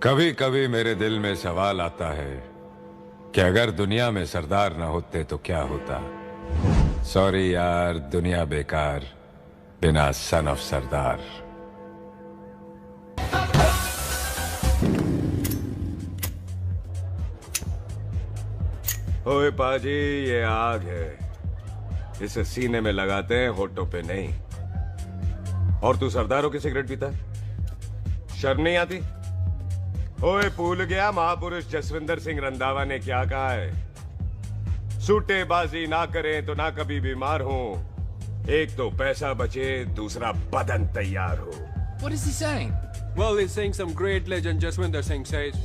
कभी कभी मेरे दिल में सवाल आता है कि अगर दुनिया में सरदार न होते तो क्या होता। सॉरी यार, दुनिया बेकार बिना सन ऑफ सरदार। ओए पाजी, ये आग है, इसे सीने में लगाते हैं, होठों पे नहीं। और तू सरदारों की सिगरेट पीता है? शर्म नहीं आती? ओए, भूल गया महापुरुष जसविंदर सिंह रंधावा ने क्या कहा है? सूटेबाजी ना करें तो ना कभी बीमार हो। एक तो पैसा बचे, दूसरा बदन तैयार हो। What is he saying? Well, he's saying some great legend Jaswinder Singh says.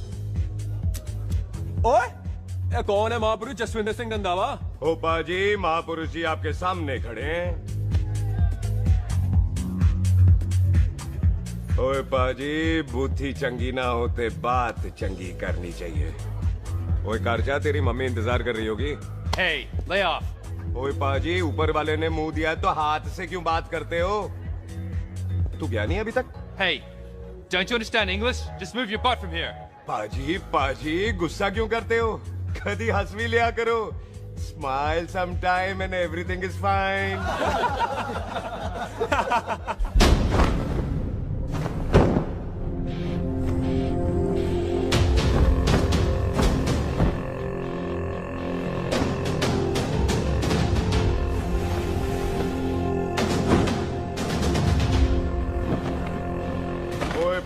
ओए, ये कौन है महापुरुष जसविंदर सिंह रंधावा? ओ पाजी, महापुरुष जी आपके सामने खड़े हैं। ओए पाजी, बुद्धि चंगी ना होते बात चंगी करनी चाहिए। ओए कारचा, तेरी मम्मी इंतजार कर रही होगी। Hey, lay off. ओए पाजी, ऊपर वाले ने मुंह दिया तो हाथ से क्यों बात करते हो? तू गया नहीं अभी तक? Hey, don't you understand English? Just move your butt from here. पाजी पाजी, गुस्सा क्यों करते हो? कभी हंस भी लिया करो। Smile sometime and everything is fine.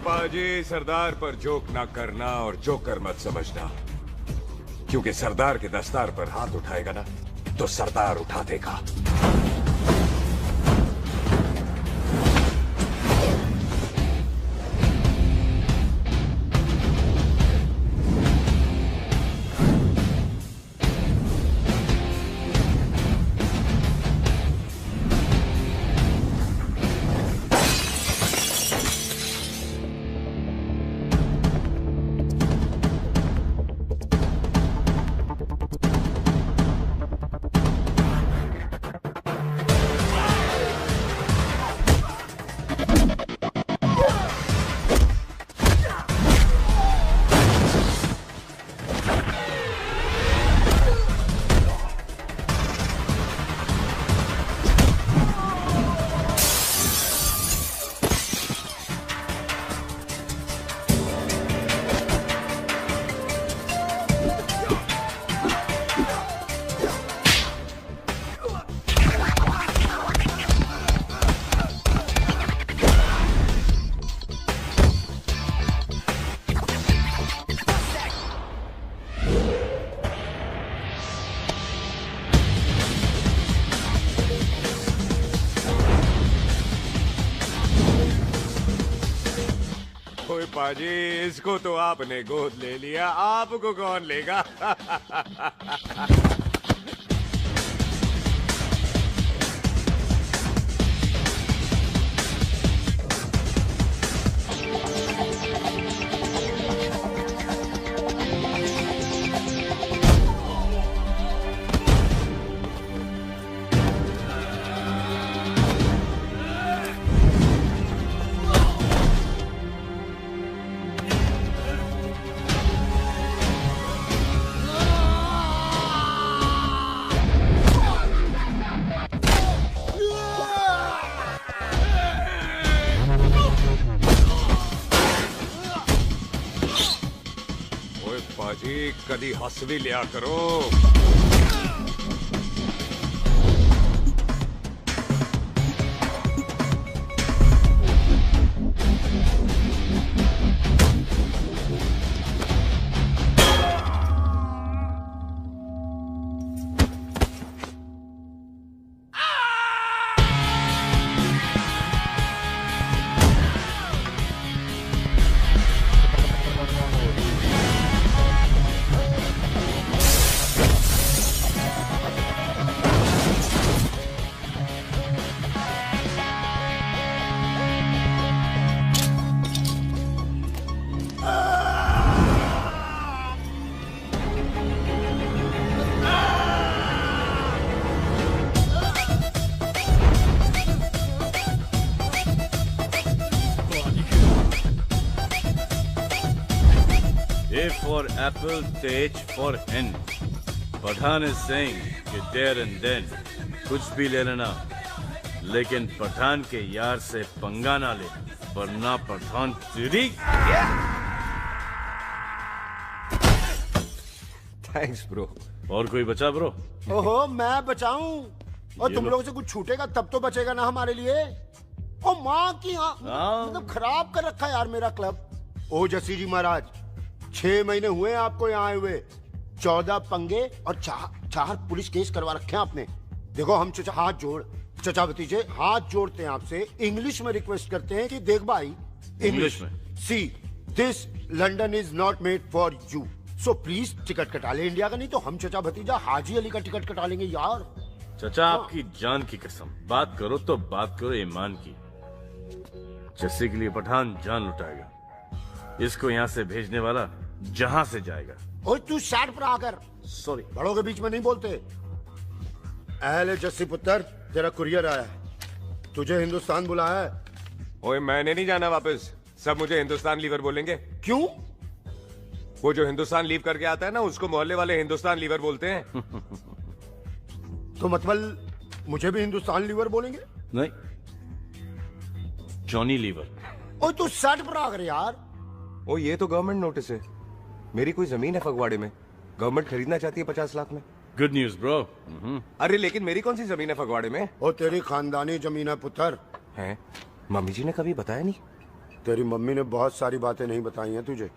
पाजी, सरदार पर जोक ना करना और जोकर मत समझना, क्योंकि सरदार के दस्तार पर हाथ उठाएगा ना तो सरदार उठा देगा। पाजी, इसको तो आपने गोद ले लिया, आपको कौन लेगा? पाजी, कदी हंस भी लिया करो। A for apple, the H for hen. Pathan is saying कि there and then कुछ भी ले लेना, लेकिन पठान के यार से पंगा ना ले, वरना पठान तेरी। Thanks bro. और कोई बचा ब्रो? ओहो, मैं बचाऊं? और तुम लोगों से कुछ छूटेगा तब तो बचेगा ना हमारे लिए। ओ माँ की मतलब खराब कर रखा है यार मेरा क्लब। ओ जसी जी महाराज, 6 महीने हुए आपको यहाँ आए हुए, 14 पंगे और 4 पुलिस केस करवा रखे हैं आपने। देखो हम चचा हाथ जोड़, चचा भतीजे हाथ जोड़ते हैं आपसे, इंग्लिश में रिक्वेस्ट करते हैं कि देख भाई, इंग्लिश में see this London is not made for you, so please ticket कटा ले इंडिया का, नहीं तो हम चचा भतीजा हाजी अली का टिकट कटा लेंगे यार। चचा आपकी जान की कसम, बात करो तो बात करो ईमान की। जस्सी के लिए पठान जान लुटाएगा, इसको यहाँ से भेजने वाला जहाँ से जाएगा। ओए तू साइड पर आकर, सॉरी, बड़ों के बीच में नहीं बोलते। अहले जस्सी पुत्र, तेरा कुरियर आया, तुझे हिंदुस्तान बुलाया है। ओए मैंने नहीं जाना वापस, सब मुझे हिंदुस्तान लीवर बोलेंगे। क्यों? वो जो हिंदुस्तान लीव करके आता है ना, उसको मोहल्ले वाले हिंदुस्तान लीवर बोलते हैं। तो मतलब मुझे भी हिंदुस्तान लीवर बोलेंगे? नहीं, जॉनी लीवर। ओए तू साइड पर आकर यार। ओ ये तो गवर्नमेंट नोटिस है, मेरी कोई जमीन है फगवाड़े में, गवर्नमेंट खरीदना चाहती है 50 लाख में। Good news bro. अरे लेकिन मेरी कौन सी जमीन है फगवाड़े में? ओ तेरी खानदानी जमीन है पुत्र। है? मम्मी जी ने कभी बताया नहीं? तेरी मम्मी ने बहुत सारी बातें नहीं बताई हैं तुझे।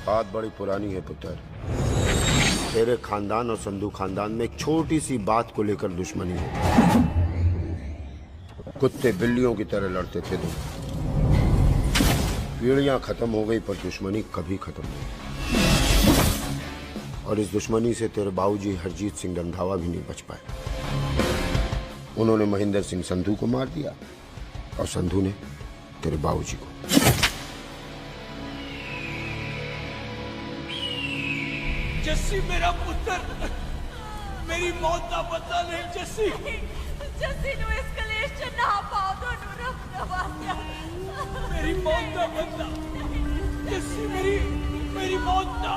बात बड़ी पुरानी है पुत्र, तेरे खानदान और संधू खानदान में एक छोटी सी बात को लेकर दुश्मनी है। कुत्ते बिल्लियों की तरह लड़ते थे तुम, पीढ़ियां खत्म हो गई पर दुश्मनी कभी खत्म नहीं। और इस दुश्मनी से तेरे बाबूजी हरजीत सिंह रंधावा भी नहीं बच पाए। उन्होंने महेंद्र सिंह संधू को मार दिया और संधू ने तेरे बाबूजी को। जस्सी मेरा पुत्र, मेरी मौत का बदला नहीं जस्सी। जस्सी नु इस कलेश च ना पाओ, दोनों रख दवाया। मेरी मौत का बदला जस्सी, मेरी मौत का।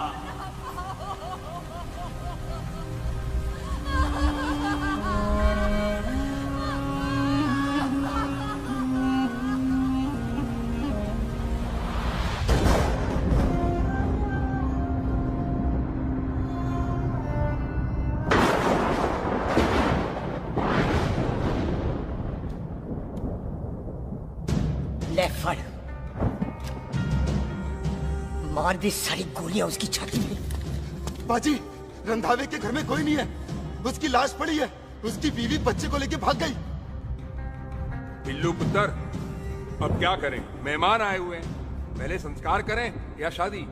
फड़, मार दी सारी गोलियां उसकी छाती में। बाजी, रंधावे के घर में कोई नहीं है, उसकी लाश पड़ी है, उसकी बीवी बच्चे को लेके भाग गई। बिल्लू पुत्र, अब क्या करें? मेहमान आए हुए हैं, पहले संस्कार करें या शादी?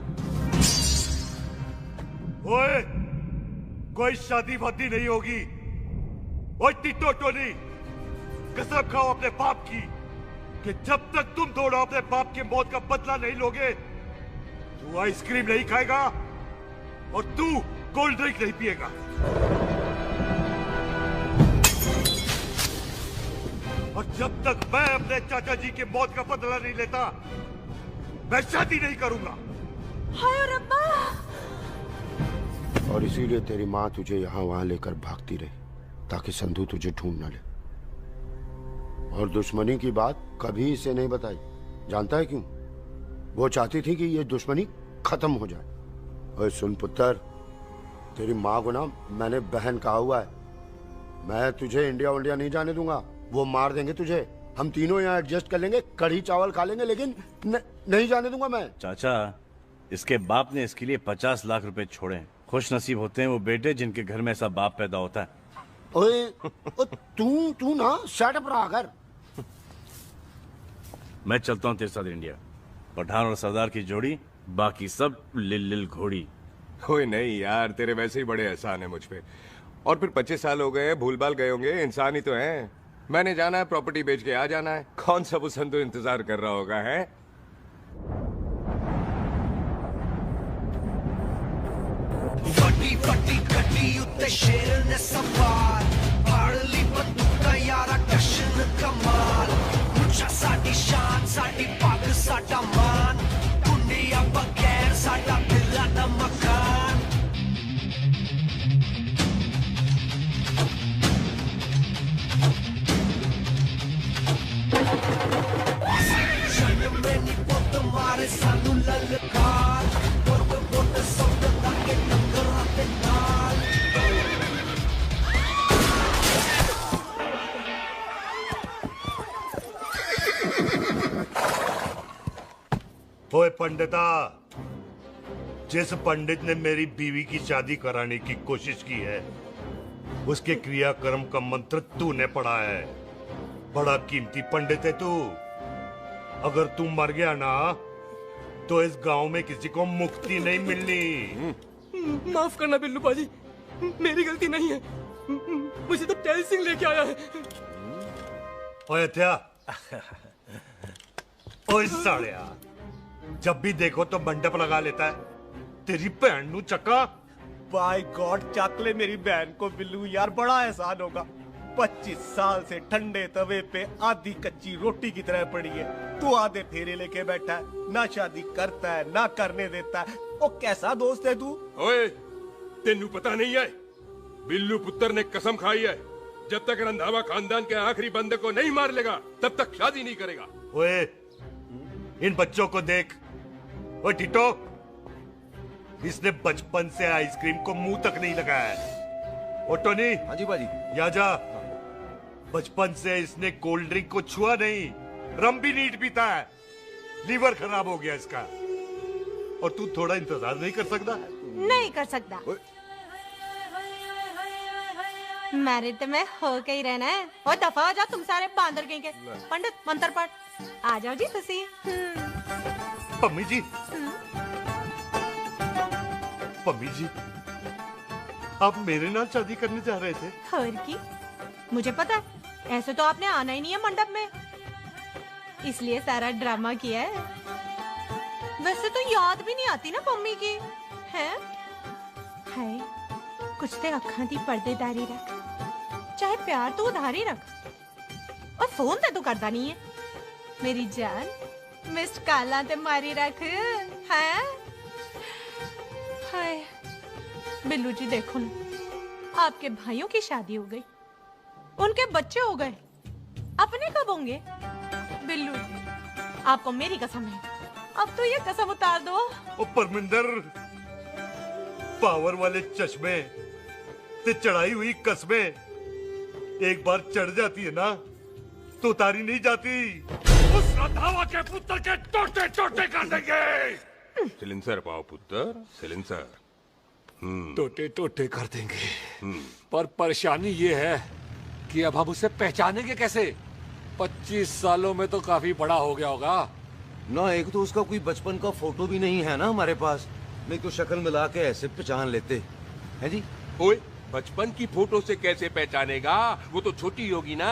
ओए, कोई शादी वादी नहीं होगी। ओए टिट्टो टोनी, कसम खाओ अपने बाप की कि जब तक तुम दोनों अपने बाप की मौत का बदला नहीं लोगे, तू आइसक्रीम नहीं खाएगा और तू कोल्ड ड्रिंक नहीं पिएगा। और जब तक मैं अपने चाचा जी की मौत का बदला नहीं लेता, मैं शादी नहीं करूंगा। हाय रब्बा! और इसीलिए तेरी माँ तुझे यहाँ वहां लेकर भागती रही, ताकि संधू तुझे ढूंढ न ले। और दुश्मनी की बात कभी इसे नहीं बताई, जानता है क्यों? वो चाहती थी कि ये दुश्मनी खत्म हो जाए। और सुन पुत्र, तेरी माँ को ना मैंने बहन कहा हुआ है, मैं तुझे इंडिया इंडिया नहीं जाने दूंगा। वो मार देंगे तुझे, हम तीनों यहाँ एडजस्ट कर लेंगे, कढ़ी चावल खा लेंगे, लेकिन नहीं जाने दूंगा मैं। चाचा, इसके बाप ने इसके लिए 50 लाख रुपए छोड़े हैं। खुश नसीब होते हैं वो बेटे जिनके घर में ऐसा बाप पैदा होता है। ओए, तू ना सेटअप रहा कर। मैं चलता हूँ तेरे साथ इंडिया। पठान और सरदार की जोड़ी, बाकी सब लिल घोड़ी। कोई नहीं यार, तेरे वैसे ही बड़े एहसान है मुझ पे। और फिर 25 साल हो गए, भूल भाल गए होंगे, इंसान ही तो हैं। मैंने जाना है, प्रॉपर्टी बेच के आ जाना है। कौन सा वो संधू इंतजार कर रहा होगा? है वड्डी वड्डी गड्डी उत्ते शेर ने सवार, पाड़ली बंदूका यारा कशन कमाल। मुझा साडी शान, साडी पग, साडी ओए पंडिता, जिस पंडित ने मेरी बीवी की शादी कराने की कोशिश की है, उसके क्रियाकर्म का मंत्र तूने पढ़ा है। बड़ा कीमती पंडित है तू। अगर तू मर गया ना, तो इस गांव में किसी को मुक्ति नहीं मिलनी। माफ करना बिल्लू बाजी, मेरी गलती नहीं है। मुझे तो टहल सिंह लेके आया है। ओए हत्या, ओए सालिया, जब भी देखो तो मंडप लगा लेता है। तेरी भैन नू चक्का। बाय गॉड, चक ले मेरी बहन को बिल्लू यार, बड़ा एहसान होगा। 25 साल से ठंडे तवे पे आधी कच्ची रोटी की तरह पड़ी है। तू आधे फेरे लेके बैठा है, ना शादी करता है ना करने देता है। ओ कैसा दोस्त है तू? ओए, तेनू पता नहीं है, बिल्लू पुत्र ने कसम खाई है, जब तक रंधावा खानदान के आखिरी बंदे को नहीं मार लेगा तब तक शादी नहीं करेगा। ओए, इन बच्चों को देख। ओए टिटो, इसने बचपन से आइसक्रीम को मुंह तक नहीं लगाया है। ओ टोनी। हाँ जी बाजी। या जा, बचपन से इसने कोल्ड ड्रिंक को छुआ नहीं, रम भी नीट पीता है। लीवर खराब हो गया इसका। और तू थोड़ा इंतजार नहीं कर सकता? नहीं कर सकता। मैरिड में हो के ही रहना है। और दफा हो जाओ तुम सारे बांदर कहीं के। पंडित मंत्र पढ़। आ जाओ जी तुसी। पम्मी जी, पम्मी जी, आप मेरे नाल शादी करने जा रहे थे? और की मुझे पता है, ऐसे तो आपने आना ही नहीं है मंडप में, इसलिए सारा ड्रामा किया है। वैसे तो याद भी नहीं आती ना पम्मी की है। हाय, कुछ ते अखां दी पर्देदारी रख, चाहे प्यार तो उधारी रख, और फोन ते तू करता नहीं है। मेरी जान, मिस्ड काला ते मारी रख है। हाय बिल्लू जी, देखो ना, आपके भाइयों की शादी हो गई, उनके बच्चे हो गए, अपने कब होंगे? बिल्लू जी, आपको मेरी कसम है, अब तो ये कसम उतार दो। ओ परमिंदर, पावर वाले चश्मे ते चढ़ाई हुई कस्में एक बार चढ़ जाती है ना, तो उतारी नहीं जाती। उस रंधावा के पुत्र के टोटे टोटे कर देंगे। सिलेंसर पाओ पुत्र, सिलेंसर। टोटे टोटे कर देंगे। पर परेशानी ये है कि अब हम उसे पहचानेंगे कैसे? 25 सालों में तो काफी बड़ा हो गया होगा ना। एक तो उसका कोई बचपन का फोटो भी नहीं है ना हमारे पास, नहीं तो शक्ल मिला के ऐसे पहचान लेते हैं जी। ओए, बचपन की फोटो से कैसे पहचानेगा? वो तो छोटी होगी ना।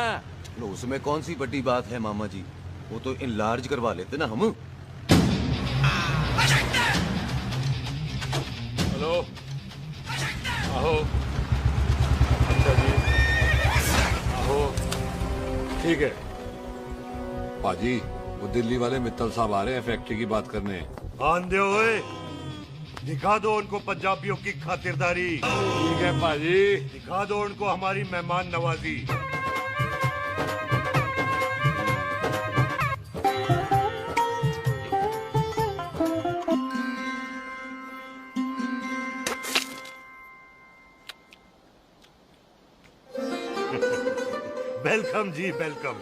उसमें कौन सी बड़ी बात है मामा जी, वो तो इनलार्ज करवा लेते ना हम। हेलो, आहो। अच्छा जी, आहो। ठीक है पाजी, वो दिल्ली वाले मित्तल साहब आ रहे हैं फैक्ट्री की बात करने। आंधे हुए, दिखा दो उनको पंजाबियों की खातिरदारी। ठीक है पाजी, दिखा दो उनको हमारी मेहमान नवाजी। वेलकम जी, वेलकम।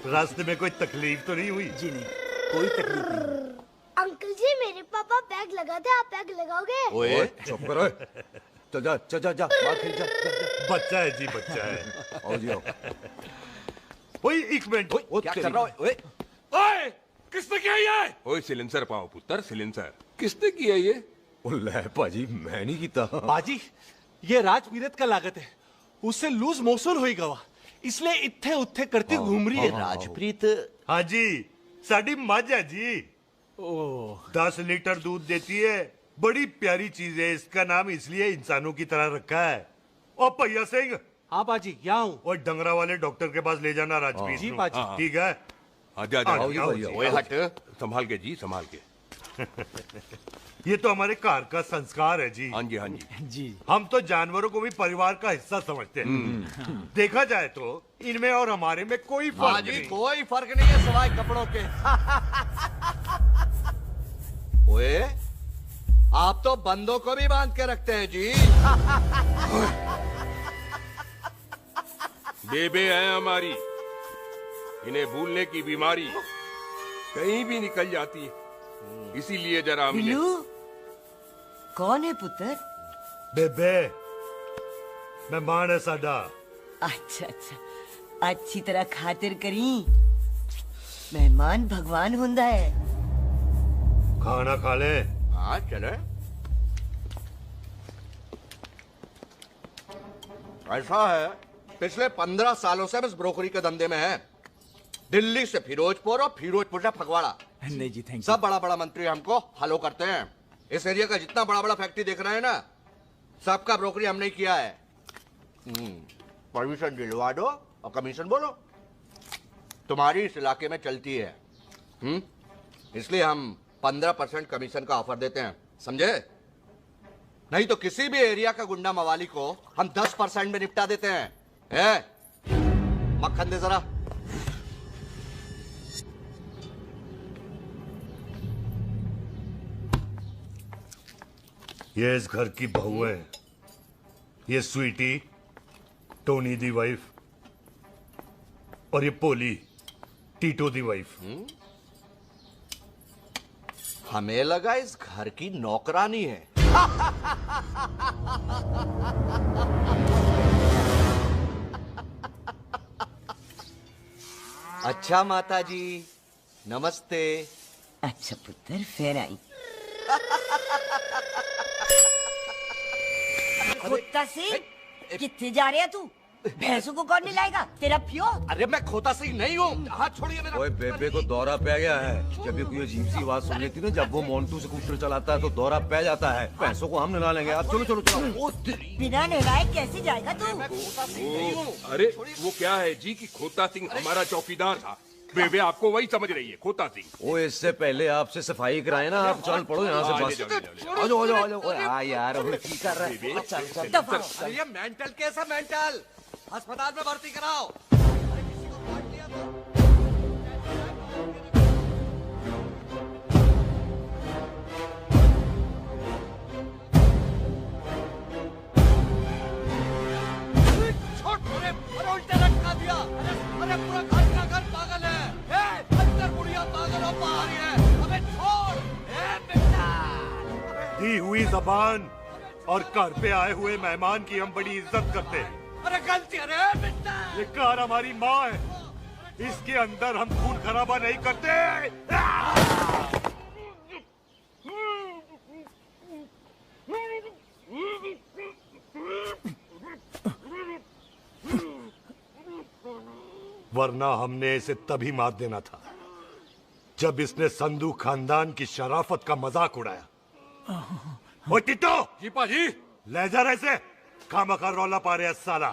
रास्ते में कोई तकलीफ तो नहीं हुई? जी नहीं, कोई तकलीफ नहीं। अंकल जी, मेरे पापा पैक लगाते, आप पैक लगाओगे? ओए चुप करो। चल जा चल जा जा, बाहर खेल जा, जा, जा। बच्चा है जी, बच्चा है। आओ जी आओ। ओए एक मिनट, क्या कर रहा है? ओए ओए, किसने किया ये? ओए सिलेंसर पाओ पुत्र, सिलेंसर। किसने किया ये? ले भाजी, मैं नहीं कीता। बाजी, ये राजवीरत का लागत है, उससे लूज मोशन होई गवा, इसलिए इत्थे उत्थे करती घूम रही है। राजप्रीत। हाँ जी, साडी मझ है जी। 10 लीटर दूध देती है, बड़ी प्यारी चीज है। इसका नाम इसलिए इंसानों की तरह रखा है। और भैया सिंह। हाँ बाजी, यहाँ हूँ। और डंगरा वाले डॉक्टर के पास ले जाना राजप्रीत। जी बाजी। ठीक है। आजा आजा। ओए हट, संभाल के जी, संभाल के। ये तो हमारे घर का संस्कार है जी। हाँ जी, हाँ जी। जी, हम तो जानवरों को भी परिवार का हिस्सा समझते हैं। देखा जाए तो इनमें और हमारे में कोई फर्क नहीं। कोई फर्क नहीं है सिवाय कपड़ों के। ओए, आप तो बंदों को भी बांध के रखते हैं जी। बेबे है हमारी, इन्हें भूलने की बीमारी कहीं भी निकल जाती है। इसीलिए जरा हम बिल्लू कौन है पुत्र? बेबे मेहमान है साडा। अच्छा अच्छा अच्छी तरह खातिर करी। मेहमान भगवान हुंदा है। खाना खा ले। हाँ चले। ऐसा है, पिछले 15 सालों से हम इस ब्रोकरी के धंधे में हैं। दिल्ली से फिरोजपुर और फिरोजपुर से फगवाड़ा। नहीं जी थैंक यू। सब बड़ा बड़ा मंत्री हमको हलो करते हैं। इस एरिया का जितना बड़ा बड़ा फैक्ट्री देख रहे हैं ना, सबका ब्रोकरी हमने ही किया है। परमिशन दिलवा दो और कमीशन बोलो। तुम्हारी इस इलाके में चलती है, इसलिए हम 15% कमीशन का ऑफर देते हैं, समझे? नहीं तो किसी भी एरिया का गुंडा मवाली को हम 10% में निपटा देते हैं। मक्खन दे जरा। ये इस घर की बहू है। ये स्वीटी, टोनी दी वाइफ, और ये पोली, टीटो दी वाइफ। हमें लगा इस घर की नौकरानी है। अच्छा माता जी, नमस्ते। अच्छा पुत्र फिर आई। खोता सिंह कितने जा रहे है तू? भैंसों को कौन मिलाएगा? तेरा पियो? अरे मैं खोता सिंह नहीं हूँ। हाथ छोड़िए मेरा। ओए बेबे को दौरा पै गया है। जब भी कोई अजीब सी आवाज सुन लेती ना, जब वो मोन्टू स्कूटर चलाता है तो दौरा पै जाता है। पैसों को हम निकाल लेंगे। आप चलो चलो चलो। बिना नहलाए कैसे जाएगा तू? अरे वो क्या है जी कि खोता सिंह हमारा चौकीदार था। बेबे आपको वही समझ रही है, खोता सिंह। वो इससे पहले आपसे सफाई कराए ना, आप चल पड़ो यहाँ से बस। आ जाओ आ जाओ आ जाओ। हाँ यार अभी की कर रहा है। चल चल। ये मेंटल केस है, मेंटल। अस्पताल में भर्ती कराओ। उल्टे लटका दिया। अरे पूरा घर का घर पागल है। अंदर बुढ़िया पागल और बाहर है। अबे छोड़। दी हुई जबान और घर पे आए हुए मेहमान की हम बड़ी इज्जत करते हैं। अरे गलती है रे बेटा। ये कार हमारी माँ है, इसके अंदर हम खून खराबा नहीं करते। वरना हमने इसे तभी मार देना था जब इसने संधू खानदान की शराफत का मजाक उड़ाया। ओ टिट्टो जी पाजी, ले जा रहे से खामखा रौला पा रहे साला।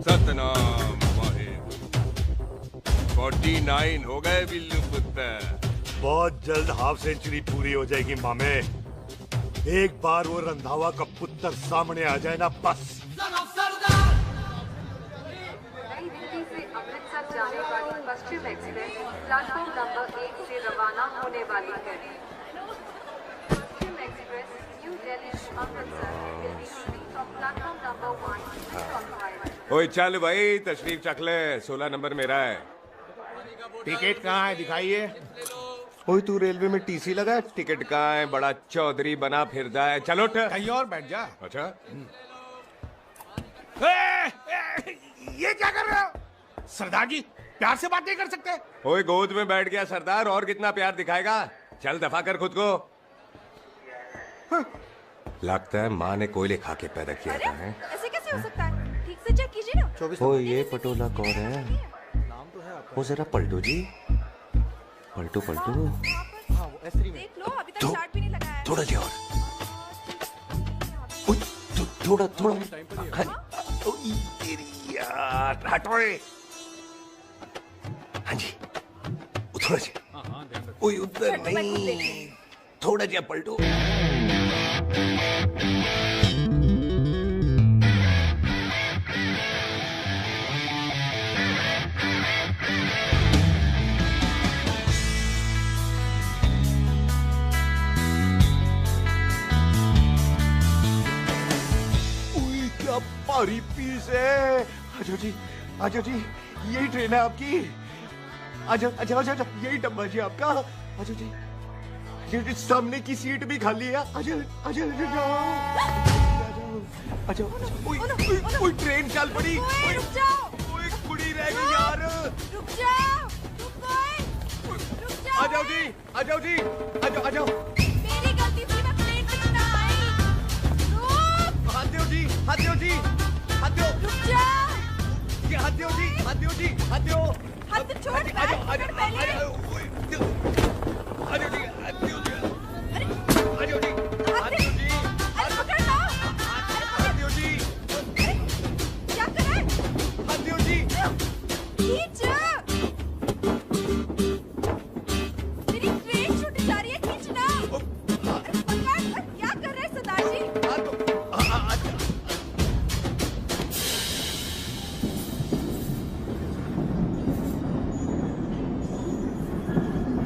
सतनाम वाहेगुरु। 49 हो गए बिल्लू पुत्र। बहुत जल्द हाफ सेंचुरी पूरी हो जाएगी मामे। एक बार वो रंधावा का पुत्र सामने आ जाए ना, बस। नई दिल्ली से अमृतसर जाने वाली पश्चिम एक्सप्रेस प्लेटफॉर्म नंबर 1 से रवाना होने वाली है। Paschim Express New Delhi Amritsar will be leaving from platform number 1। ओए चल भाई, तशरीफ चख ले। 16 नंबर मेरा है। टिकट कहाँ है, दिखाइए। ओए तू रेलवे में टीसी लगा, टिकट कहाँ है? बड़ा चौधरी बना फिर जाए। चलो कहीं और बैठ जा। अच्छा ये क्या कर रहे हो? सरदार जी प्यार से बात नहीं कर सकते? ओए गोद में बैठ गया सरदार, और कितना प्यार दिखाएगा? चल दफा कर खुद को। लगता है माँ ने कोयले खा के पैदा किया था। ऐसे कैसे हो सकता है? ठीक से चेक कीजिए ना। ओ ये पटोला कौन है? वो जरा पलटू जी, पलटू पलटू। देख लो, अभी तक चार्ट भी नहीं लगा है। थोड़ा जी और। थोड़ा थोड़ा। यार हटो। हाँ जी थोड़ा जी। ओए उधर नहीं, थोड़ा जी पलटो। क्या भारी पीस है। आजो जी, आजो जी, यही ट्रेन है आपकी। आजो, अच्छा अच्छा अच्छा, यही डब्बा जी आपका। आजो जी। सामने की सीट भी खाली है। आजा आजा जाओ। ओए ट्रेन चल पड़ी। रुक जाओ। ओए कुड़ी रह गई यार। रुक जाओ। आ जाओ जी, आ जाओ जी, आ जाओ, आ जाओ। मेरी गलती थी, मैं प्लेन में ना आई। रुक। हाथ दो जी, हाथ दो जी, हाथ दो। रुक जाओ। ये हाथ दो जी, हाथ दो जी, हाथ दो। हाथ छोड़। आ जाओ, आ जाओ, आ जाओ, आ जाओ जी, आ जाओ जी, आ जाओ जी, हाथ दो जी, अरे पकड़ लो। हाथ दो जी, क्या कर रहा है? हाथ दो जी। खींच। मेरी ट्रेन छूट जा रही है, खींचना। अरे पकड़। क्या कर रहे हैं सरदार जी?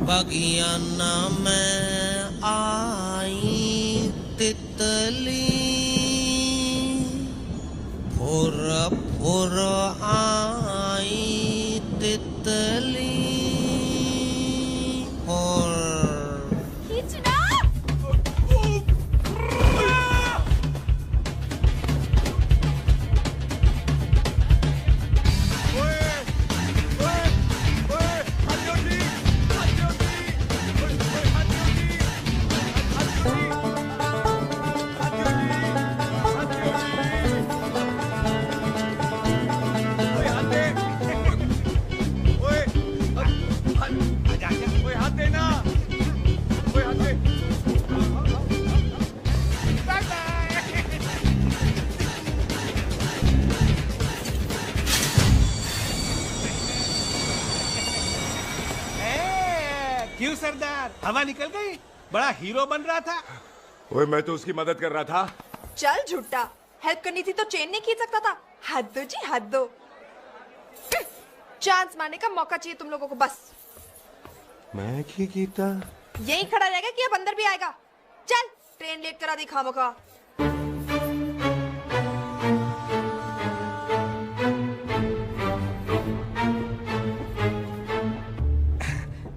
बगियाना में आई तितली, फुर फुर आई तितली, और खींचना। क्यों सरदार, हवा निकल गई? बड़ा हीरो बन रहा था। ओए मैं तो उसकी मदद कर रहा था। चल झूठा, हेल्प करनी थी तो चेन नहीं खींच सकता था। हद दो जी, हद दो। चांस मारने का मौका चाहिए तुम लोगों को बस। मैं की कीता? यही खड़ा रहेगा कि अब अंदर भी आएगा? चल, ट्रेन लेट करा दी खामोखा।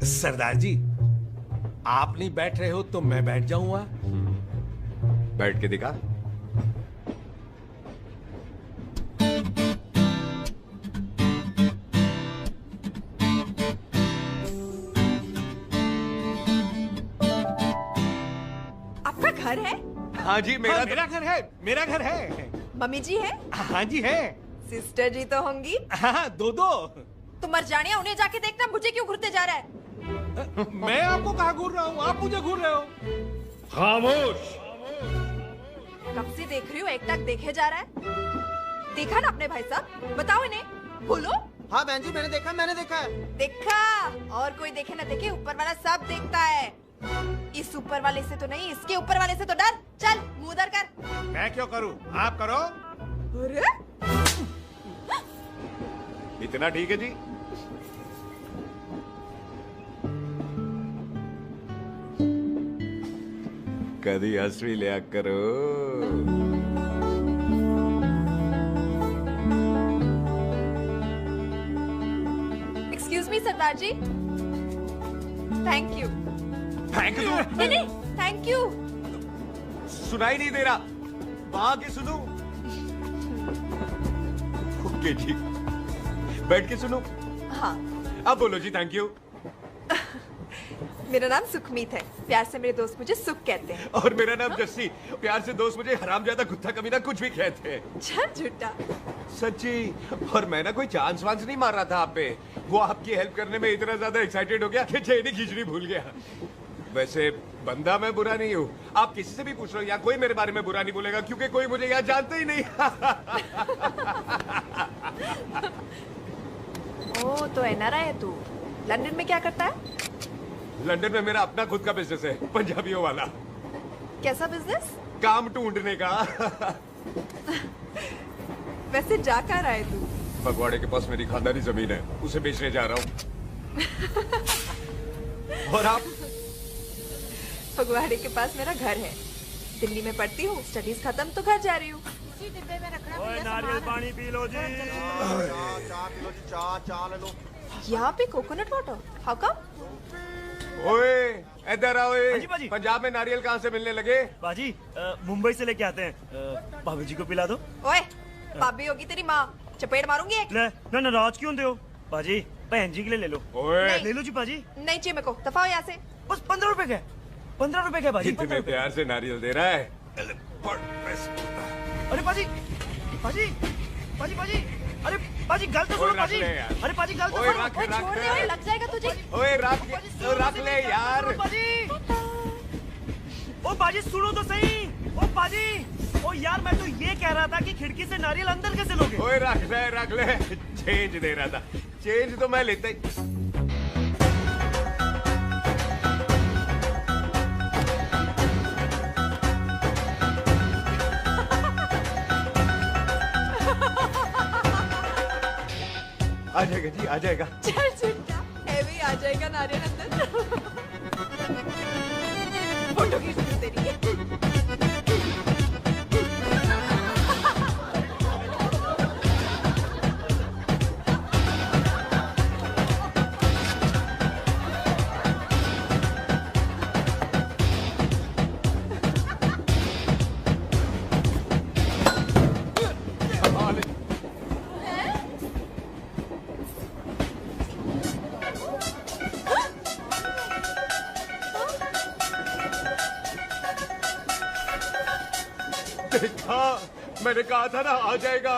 सरदार जी, आप नहीं बैठ रहे हो तो मैं बैठ जाऊंगा। बैठ के दिखा। आपका घर है? हाँ जी, मेरा घर है, मेरा घर है। मम्मी जी है? हाँ जी है। सिस्टर जी तो होंगी? हाँ, दो। तुम मर जाने, उन्हें जाके देखना मुझे क्यों घूरते जा रहा है। मैं आपको कहाँ घूर रहा हूँ, आप मुझे घूर रहे हो। खामोश। कब से देख रही हूँ, एक टक देखे जा रहा है। देखा ना अपने भाई साहब, बताओ इन्हें। बोलो। हाँ बहन जी, मैंने देखा, मैंने देखा है। देखा? और कोई देखे ना देखे, ऊपर वाला सब देखता है। इस ऊपर वाले से तो नहीं, इसके ऊपर वाले से तो डर। चल मुंह उधर कर। मैं क्यों करूँ, आप करो। अरे इतना ठीक है जी। कभी हंसवी लिया करो। Excuse me Sardar ji. Thank you. Thank you? नहीं, थैंक यू। सुनाई नहीं दे रहा, वहां के सुनूं? ओके जी, बैठ के सुनो। हाँ। अब बोलो जी थैंक यू। मेरा नाम सुखमीत है, प्यार से मेरे दोस्त मुझे सुख कहते हैं। और मेरा नाम जस्सी, प्यार से दोस्त मुझे हरामजादा, कुत्ता कमीना कुछ भी कहते हैं। चल झूठा। सच्ची। और मैं ना कोई चांस वांस नहीं मार रहा था आप पे, वो आपकी हेल्प करने में इतना ज्यादा एक्साइटेड हो गया कि चेन ही खींचनी भूल गया। वैसे बंदा मैं बुरा नहीं हूँ, आप किसी से भी पूछ लो, यहाँ कोई मेरे बारे में बुरा नहीं बोलेगा क्योंकि कोई मुझे यहाँ जानता ही नहीं। ओ तो एनआरआई है तू। लंदन में क्या करता है? लंदन में मेरा अपना खुद का बिजनेस है, पंजाबियों वाला। कैसा बिजनेस? काम ढूंढने का। वैसे जा कहाँ रहा है तू? फगवाड़े के पास मेरी खानदानी जमीन है, उसे बेचने जा रहा हूँ। और आप? फगवाड़े के पास मेरा घर है, दिल्ली में पढ़ती हूँ, स्टडीज खत्म तो घर जा रही हूँ। डिब्बे में रखना। नारियल पानी पी लो जी। चाय पी लो जी, चाय ले लो। यहाँ पे कोकोनट वाटर? How come? ओए इधर आओ। हाँ जी बाजी। पंजाब में नारियल कहाँ से मिलने लगे? बाजी मुंबई से लेके आते हैं। भाभी जी को पिला दो। ओए भाभी होगी तेरी माँ, चपेट मारूंगी एक। ले ना नाराज क्यों होते हो बाजी? बहन जी के लिए ले लो। ओए ले लो जी बाजी। नहीं चाहिए मेरे को, दफा हो यहाँ से। बस 15 रुपए का, 15 रुपए का बाजी। इतने प्यार से नारियल दे रहा है। अरे बाजी बाजी बाजी बाजी, अरे बाजी गल तो सुनो बाजी। अरे बाजी गल तो सुनो। ओए छोड़ दे, ओए लग जाएगा तुझे। ओए रख ले यार। बाजी ओ बाजी सुनो तो सही। ओ बाजी ओ यार मैं तो ये कह रहा था कि खिड़की से नारियल अंदर कैसे लोगे? ओए रख ले। चेंज दे रहा था। चेंज तो मैं लेता ही। आ जाएगा जी, आ जाएगा। चल झुट्टा, हैवी आ जाएगा नारियल अंदर। फोटो खींच लूं तेरी। देखा, मैंने कहा था ना आ जाएगा।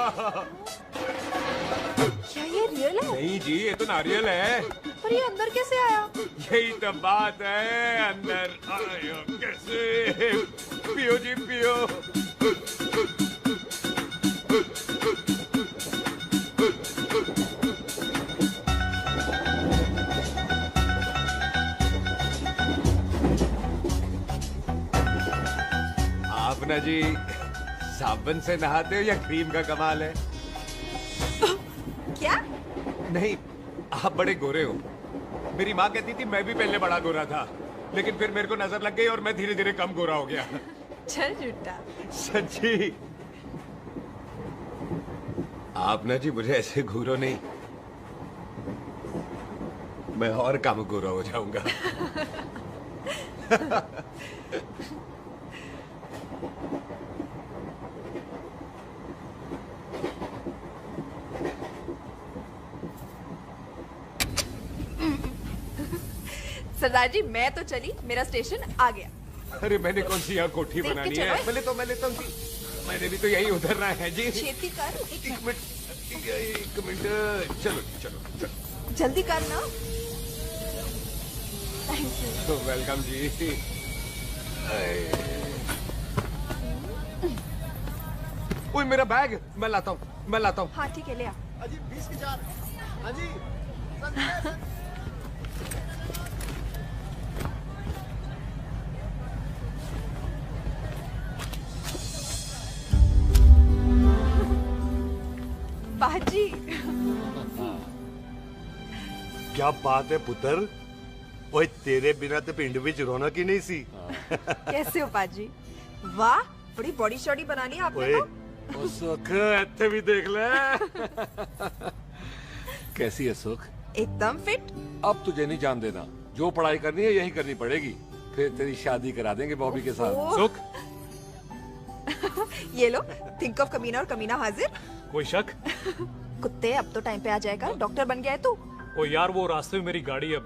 क्या ये रियल है? नहीं जी, ये तो नारियल है। पर ये अंदर कैसे आया? यही तो बात है, अंदर आया कैसे? पियो जी पियो। आप ना जी साबुन से नहाते हो या क्रीम का कमाल है? क्या? नहीं, आप बड़े गोरे हो। मेरी माँ कहती थी मैं भी पहले बड़ा गोरा था, लेकिन फिर मेरे को नजर लग गई और मैं धीरे धीरे कम गोरा हो गया। चल झूठा। सच्ची। आप ना जी मुझे ऐसे घूरो नहीं, मैं और कम गोरा हो जाऊंगा। सरदार जी मैं तो चली, मेरा स्टेशन आ गया। अरे मैंने कौन सी यहाँ कोठी देख के बनानी चलो। है? मैं लेता हूँ जी। मैंने भी तो यही उतरना है जी। छेती कर। एक मिनट। चलो। जल्दी कर ना। Thank you. वेलकम जी। ओए मेरा बैग मैं लाता हूँ। हाँ ठीक है, ले आ। अजी 20 की 4। अजी बाजी। क्या बात है पुत्र। ओए तेरे बिना तो पिंड विच रौनक ही नहीं सी। कैसे हो बाजी? वाह बड़ी बॉडी शॉडी बना ली आपने तो। ओ सुख इत्थे भी देख ले। कैसी है सुख? एकदम फिट। अब तुझे नहीं जान देना, जो पढ़ाई करनी है यही करनी पड़ेगी, फिर तेरी शादी करा देंगे बॉबी के साथ। सुख, ये लो, थिंक ऑफ कमीना और कमीना हाजिर। कोई शक? कुत्ते अब तो टाइम पे आ जाएगा, डॉक्टर बन गया है तू। ओ यार वो रास्ते में मेरी गाड़ी अब।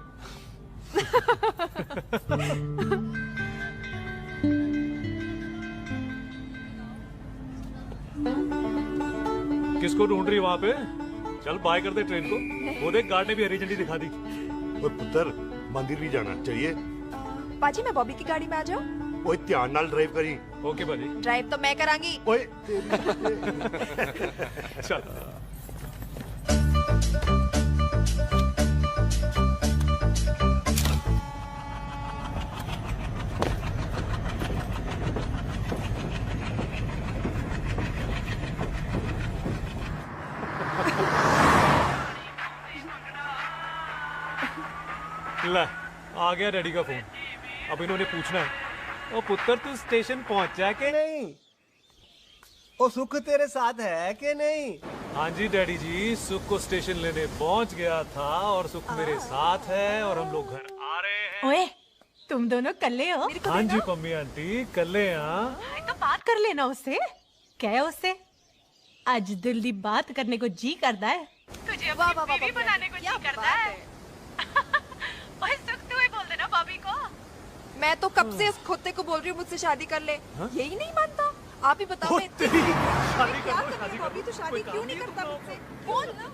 किसको ढूंढ रही वहाँ पे? चल बाय कर दे ट्रेन को। वो देख गार्ड ने भी हरी झंडी दिखा दी। ओए पुत्र मंदिर भी जाना चाहिए। पाजी मैं बॉबी की गाड़ी में आ जाऊं? ओए ध्यान नाल ड्राइव करी। ओके बाजी। ड्राइव तो मैं करांगी। ओए चल। ले आ गया डैडी का फोन। अब इन्होंने पूछना है, ओ पुत्र तू स्टेशन पहुंचा के नहीं? ओ सुख तेरे साथ है कि नहीं? हाँ जी डैडी जी, सुख को स्टेशन लेने पहुंच गया था और सुख मेरे साथ है और हम लोग घर आ रहे हैं। ओए तुम दोनों कल्ले हो? हाँ जी पम्मी आंटी कल्ले हाँ। तो बात कर लेना उससे। क्या है उससे? आज दिल दी बात करने को जी करता है। तुझे अपनी बीवी बनाने को जी करता है। ओए सुख तू ही बोल देना भाभी को। मैं तो कब से इस खोते को बोल रही हूँ मुझसे शादी कर ले। यही नहीं मानता। आप ही बताओ मैं शादी क्या करूँ अभी तो शादी क्यों नहीं करता मुझसे? बोल ना।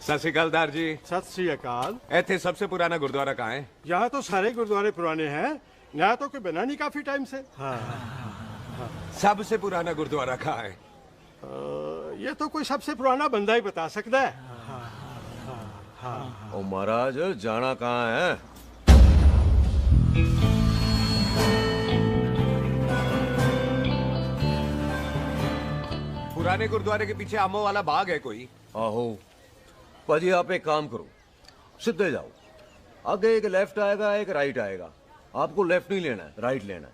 सत श्री अकाल दार जी। सत श्री अकाल। ऐथे सबसे पुराना गुरुद्वारा कहाँ है? यहाँ तो सारे गुरुद्वारे पुराने हैं, नया तो कोई बना नहीं काफी टाइम से। सबसे पुराना गुरुद्वारा कहाँ है? ये तो कोई सबसे पुराना बंदा ही बता सकता है। ओ महाराज जाना कहाँ है? पुराने गुरुद्वारे के पीछे आमों वाला बाग है कोई? आहो पाजी आप एक काम करो, सीधे जाओ, आगे एक लेफ्ट आएगा एक राइट आएगा, आपको लेफ्ट नहीं लेना है राइट लेना है,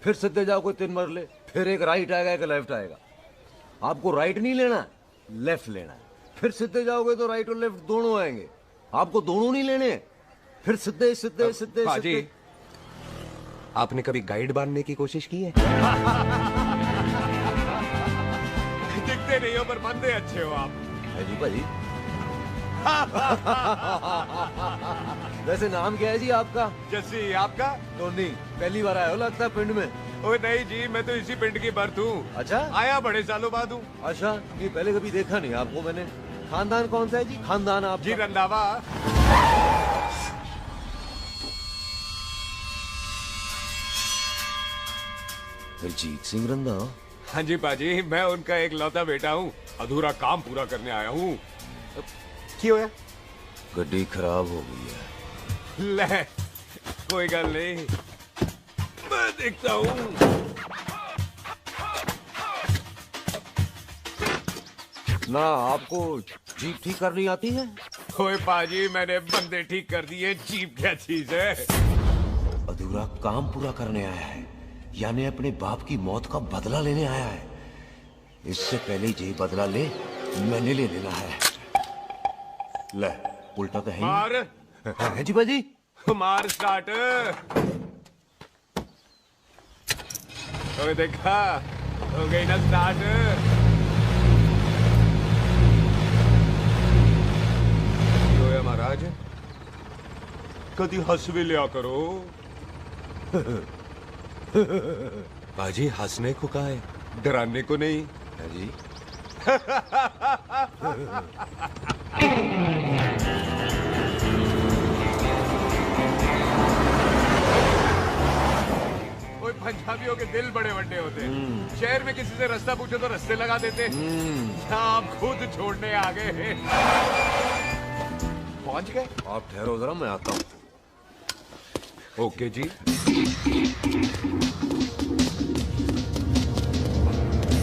फिर सीधे जाओ कोई 3 मरले, फिर एक राइट आएगा एक लेफ्ट आएगा, आपको राइट नहीं लेना है लेफ्ट लेना है, फिर सीधे जाओगे तो राइट और लेफ्ट दोनों आएंगे, आपको दोनों नहीं लेने, फिर सीधे सीधे सीधे पाजी आपने कभी गाइड बांधने की कोशिश की है? दिखते नहीं हो पर बंदे अच्छे हो आप। है जी भाई। वैसे नाम क्या है जी आपका? जस्सी। आपका? टोनी। पहली बार आए हो लगता है पिंड में। ओए नहीं जी मैं तो इसी पिंड की बर्थ हूँ। अच्छा आया बड़े सालों बाद हूँ। अच्छा ये पहले कभी देखा नहीं आपको मैंने। खानदान कौन सा है जी? खानदान आप जी रंधावा। दलजीत सिंह रंधावा? हाँ जी पाजी मैं उनका एक लौता बेटा हूँ, अधूरा काम पूरा करने आया हूँ। क्यों है? गड्डी खराब हो गई है। ले कोई गल नहीं मैं देखता हूँ। ना आपको जीप ठीक करनी आती है? ओए पाजी मैंने बंदे ठीक कर दिए, जीप क्या चीज है? अधूरा काम पूरा करने आया है, यानी अपने बाप की मौत का बदला लेने आया है। इससे पहले ये बदला ले मैंने ले लेना है। ले उल्टा तो है मार। है जी बाजी। मार स्टार्ट। ओए देखा हो गई ना स्टार्ट। होया महाराज कदी हंस भी लिया करो। बाजी हंसने को कहा है, डराने को नहीं है जी। ओए पंजाबियों के दिल बड़े बड़े होते हैं। शहर में किसी से रास्ता पूछो तो रास्ते लगा देते। आप खुद छोड़ने आ गए। पहुंच गए? आप ठहरो जरा मैं आता हूँ। ओके जी।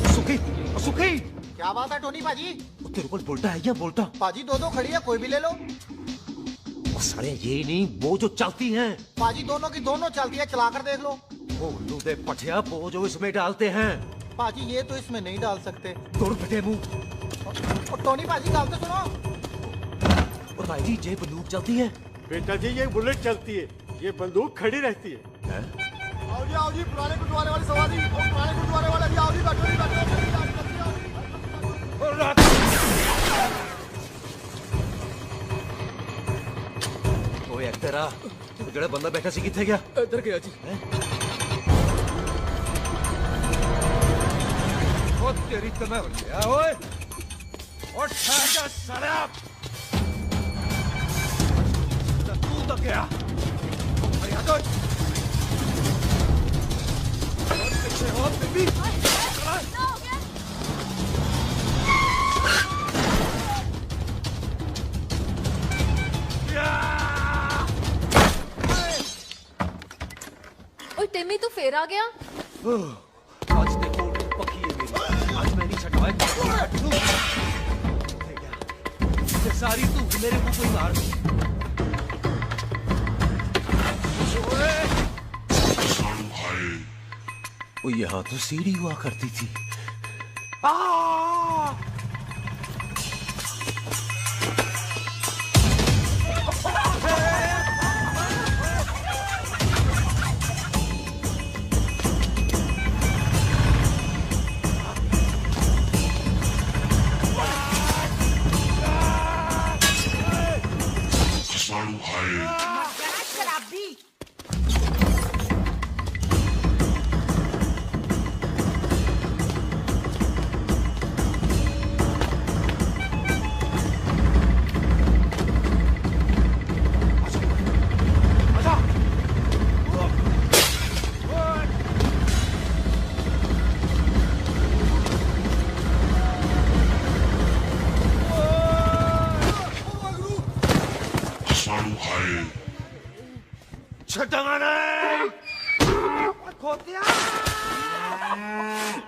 सुखी सुखी क्या बात है टोनी पाजी? तेरे को बोलता है या बोलता? पाजी दो खड़ी है, कोई भी ले लो। सारे ये नहीं वो जो चलती हैं। पाजी दोनों की दोनों चलती है, चला कर देख लो। वो लूदे पठिया वो जो इसमें डालते हैं। पाजी ये तो इसमें नहीं डाल सकते। तोड़ फटे मुंह। और टोनी पाजी गाल तो सुनो। और भाई जी ये बंदूक चलती है? बेटा जी ये बुलेट चलती है, ये बंदूक खड़ी रहती है। आओ जी पुराने गुरुद्वारे वाली सवारी, और पुराने गुरुद्वारे वाले भी आओ जी, बैठो। ओए तेरा जेड़ा बंदा बैठा सी किथे गया? इधर गया जी। ओ तेरी तना गया ओए। और ठहर साला। तू तो गया। अरे आ जाओ। और पीछे हो बेबी। ओए टिम्मी तू फिर आ गया? आज देखो सारी तू मेरे मुंह पे मार। वो यहाँ तो सीढ़ी हुआ करती थी।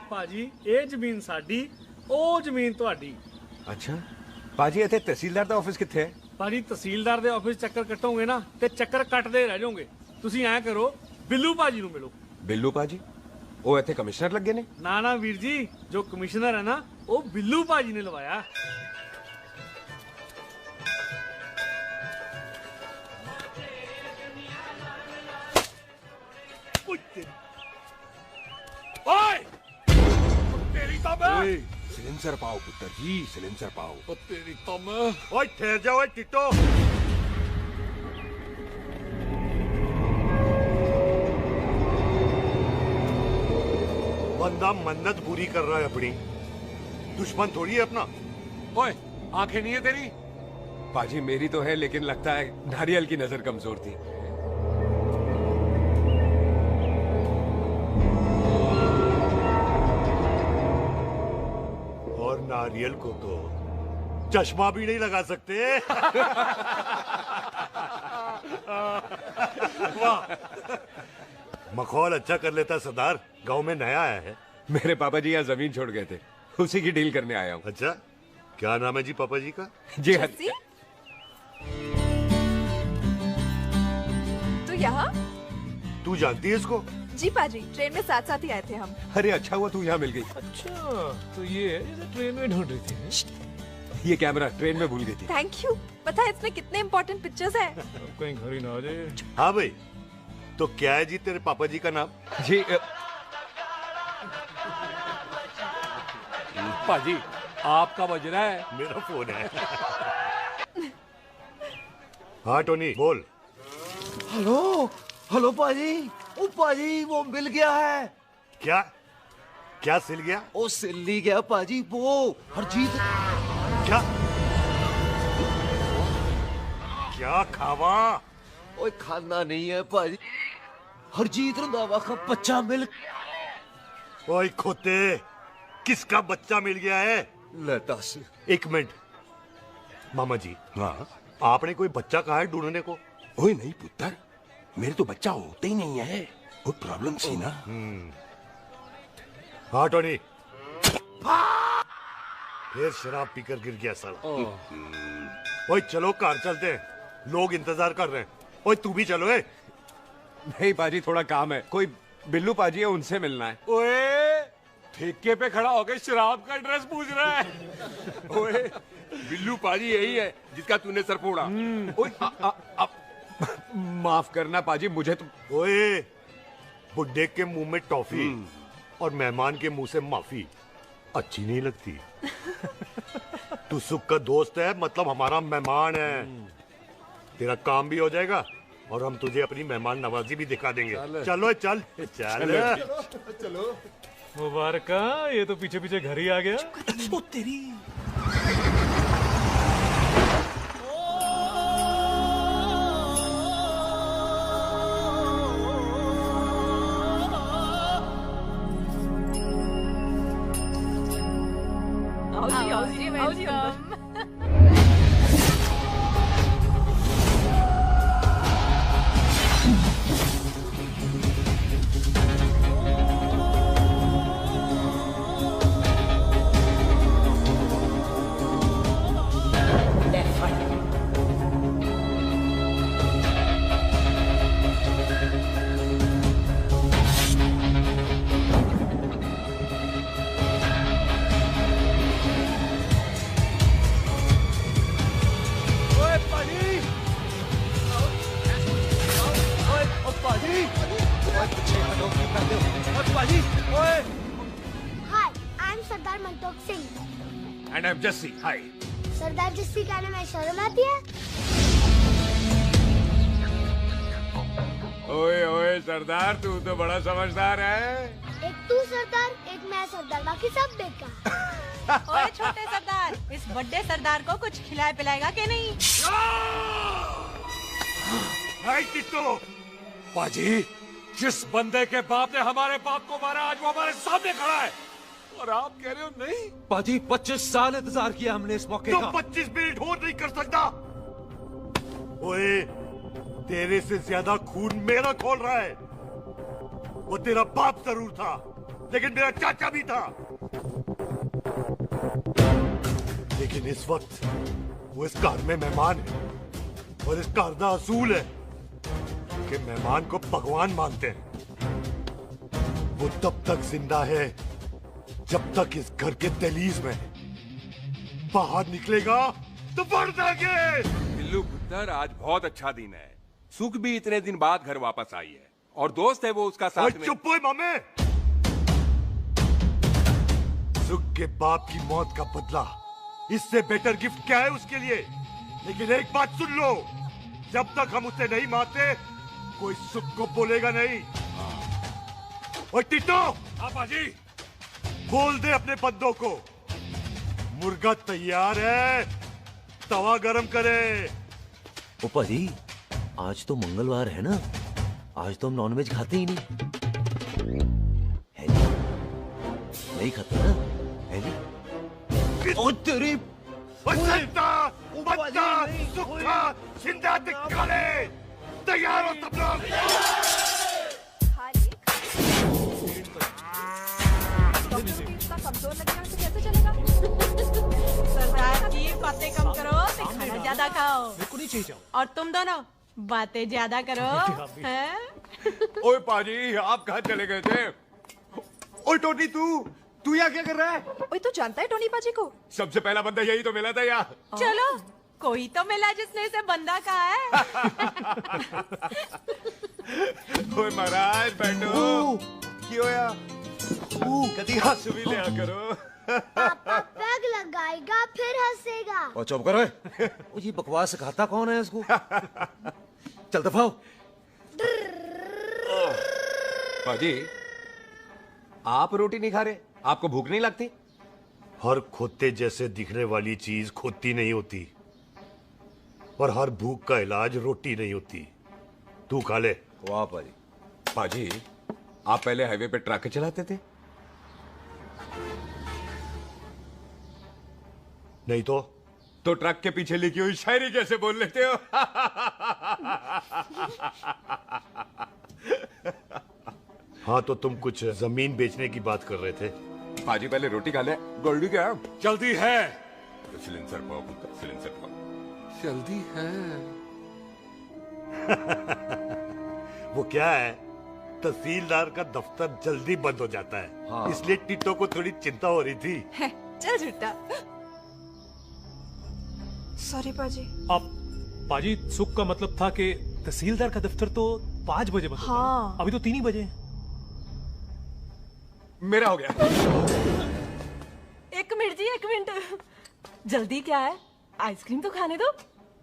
ਭਾਜੀ ਇਹ ਜ਼ਮੀਨ ਸਾਡੀ ਉਹ ਜ਼ਮੀਨ ਤੁਹਾਡੀ। ਅੱਛਾ ਭਾਜੀ ਇੱਥੇ ਤਹਿਸੀਲਦਾਰ ਦਾ ਆਫਿਸ ਕਿੱਥੇ ਹੈ? ਭਾਜੀ ਤਹਿਸੀਲਦਾਰ ਦੇ ਆਫਿਸ ਚੱਕਰ ਕੱਟੋਗੇ ਨਾ ਤੇ ਚੱਕਰ ਕੱਟਦੇ ਰਹਿ ਜਾਓਗੇ। ਤੁਸੀਂ ਐਂ ਕਰੋ ਬਿੱਲੂ ਭਾਜੀ ਨੂੰ ਮਿਲੋ। ਬਿੱਲੂ ਭਾਜੀ ਉਹ ਇੱਥੇ ਕਮਿਸ਼ਨਰ ਲੱਗੇ ਨੇ? ਨਾ ਨਾ ਵੀਰ ਜੀ ਜੋ ਕਮਿਸ਼ਨਰ ਹੈ ਨਾ ਉਹ ਬਿੱਲੂ ਭਾਜੀ ਨੇ ਲਵਾਇਆ। सिलेंसर पाओ पुत्र जी, सिलेंसर पाओ। तेरी तम। ओए ठहर जाओ ओए टिट्टो। बंदा मन्नत पूरी कर रहा है अपनी, दुश्मन थोड़ी है अपना। ओए आंखें नहीं है तेरी? पाजी मेरी तो है लेकिन लगता है नारियल की नजर कमजोर थी। और नारियल को तो चश्मा भी नहीं लगा सकते। वाह, मखौल अच्छा कर लेता सरदार। गांव में नया आया है। मेरे पापा जी यहाँ जमीन छोड़ गए थे, उसी की डील करने आया हूँ। अच्छा क्या नाम है जी पापा जी का? जी तू यहाँ? तू जानती है इसको? जी पाजी, ट्रेन में साथ साथ ही आए थे हम। अरे अच्छा हुआ तू यहाँ मिल गई। अच्छा तो ये है जिसे ट्रेन में ढूंढ रही थी। ये कैमरा ट्रेन में भूल गई थी। Thank you. पता है इसमें कितने इम्पोर्टेंट पिक्चर्स हैं। कहीं घर ही ना आ जाए। हाँ भाई, तो क्या है जी तेरे पापा जी का नाम? जी पाजी आपका बज रहा है। मेरा फोन है। हाँ टोनी बोल। हेलो हेलो पाजी। ओ पाजी वो मिल गया है। क्या क्या सिल गया? ओ सिल्ली गया पाजी वो हरजीत। क्या क्या खावा? ओए खाना नहीं है पाजी, हरजीत रंधावा का बच्चा मिल। ओए खोते, किसका बच्चा मिल गया है? ले दस। एक मिनट मामा जी। हाँ आपने कोई बच्चा कहा है ढूंढने को? ओए नहीं पुत्र, मेरे तो बच्चा होता ही नहीं है। वो प्रॉब्लम थी ना। हाँ टोनी, फिर शराब पीकर गिर गया साला। ओए चलो कार चलते हैं, लोग इंतजार कर रहे हैं। ओए तू भी चलो। नहीं पाजी थोड़ा काम है, कोई बिल्लू पाजी है उनसे मिलना है। ओए ठेके पे खड़ा होकर शराब का एड्रेस पूछ रहा है। ओए बिल्लू पाजी यही है जिसका तूने सर फोड़ा। ओए माफ करना पाजी मुझे तो। ओए बुड्ढे के मुंह में टॉफी और मेहमान के मुंह से माफी अच्छी नहीं लगती। तू सुख का दोस्त है, मतलब हमारा मेहमान है। तेरा काम भी हो जाएगा और हम तुझे अपनी मेहमान नवाजी भी दिखा देंगे। चलो चल चल चलो। मुबारक, ये तो पीछे पीछे घर ही आ गया। तेरी Sardar Mantok Singh. And I am Jassi. Hi. Sardar Jassi कहने में शर्म आती है? ओए ओए सरदार, तू तो बड़ा समझदार है। एक तू सरदार, एक मैं सरदार, बाकी सब बेकार। ओए छोटे सरदार, इस बड़े सरदार को कुछ खिलाए पिलाएगा कि नहीं? टिट्टो, पाजी, जिस बंदे के बाप ने हमारे बाप को मारा आज वो हमारे सामने खड़ा है और आप कह रहे हो नहीं? पाजी 25 साल इंतजार किया हमने इस मौके का। 25 मिनट और नहीं कर सकता। ओए, तेरे से ज्यादा खून मेरा खोल रहा है। वो तेरा बाप जरूर था, लेकिन मेरा चाचा भी था। लेकिन इस वक्त वो इस घर में मेहमान है और इस घर का असूल है कि मेहमान को भगवान मानते हैं। वो तब तक जिंदा है जब तक इस घर के दहलीज में है। बाहर निकलेगा तो बढ़ जाएंगे। बिल्लू पुत्र, आज बहुत अच्छा दिन है। सुख भी इतने दिन बाद घर वापस आई है और दोस्त है वो उसका साथ में। चुप हो मामे। सुख के बाप की मौत का बदला, इससे बेटर गिफ्ट क्या है उसके लिए? लेकिन एक बात सुन लो, जब तक हम उसे नहीं मारते कोई सुख को बोलेगा नहीं। ओए टिट्टो, पाजी, बोल दे अपने बंदों को मुर्गा तैयार है, तवा गरम करे। ओ पाजी, आज तो मंगलवार है ना, आज तो हम नॉनवेज खाते ही नहीं है जी? नहीं खाते ना, है जी? ओ तेरी तैयार हो सब लोग। कमजोर लगने से कैसे चलेगा? सरदार जी बातें कम करो, खाना ज्यादा खाओ। मेरे को नहीं चाहिए। और तुम दोनों बातें ज्यादा करो। हैं? ओए पाजी, आप कहाँ चले गए थे? ओए टोनी, तू यहाँ क्या कर रहा है? ओए तू जानता है टोनी पाजी को? सबसे पहला बंदा यही तो मिला था यार। चलो, कोई तो मिला जिसने इसे बंदा कहा है। ओए महाराज बैठो। क्यों यार? कभी हंसू भी लिया करो। पापा पैग लगाएगा फिर हंसेगा। और चुप करो। ओ ये बकवास सिखाता कौन है इसको? चल दफाओ। पाजी, आप रोटी नहीं खा रहे? आपको भूख नहीं लगती? हर खोते जैसे दिखने वाली चीज खोती नहीं होती और हर भूख का इलाज रोटी नहीं होती। तू खा ले। वाह पाजी। पाजी, आप पहले हाईवे पे ट्रक चलाते थे? नहीं तो ट्रक के पीछे लिखी हुई शायरी कैसे बोल लेते हो? हाँ, तो तुम कुछ जमीन बेचने की बात कर रहे थे। पाजी पहले रोटी खा ले। गोल्डी क्या? जल्दी है। सिलेंसर पाओ पुत्र, सिलेंसर पाओ। जल्दी है। वो क्या है, तहसीलदार का दफ्तर जल्दी बंद हो जाता है। हाँ। इसलिए टिट्टो को थोड़ी चिंता हो रही थी। चल झूठा। सॉरी पाजी। अब पाजी, सुख का मतलब था कि तहसीलदार का दफ्तर तो 5 बजे बंद होता है। हाँ। अभी तो 3 ही बजे। मेरा हो गया। एक मिनट जी, एक मिनट। जल्दी क्या है? आइसक्रीम तो खाने दो।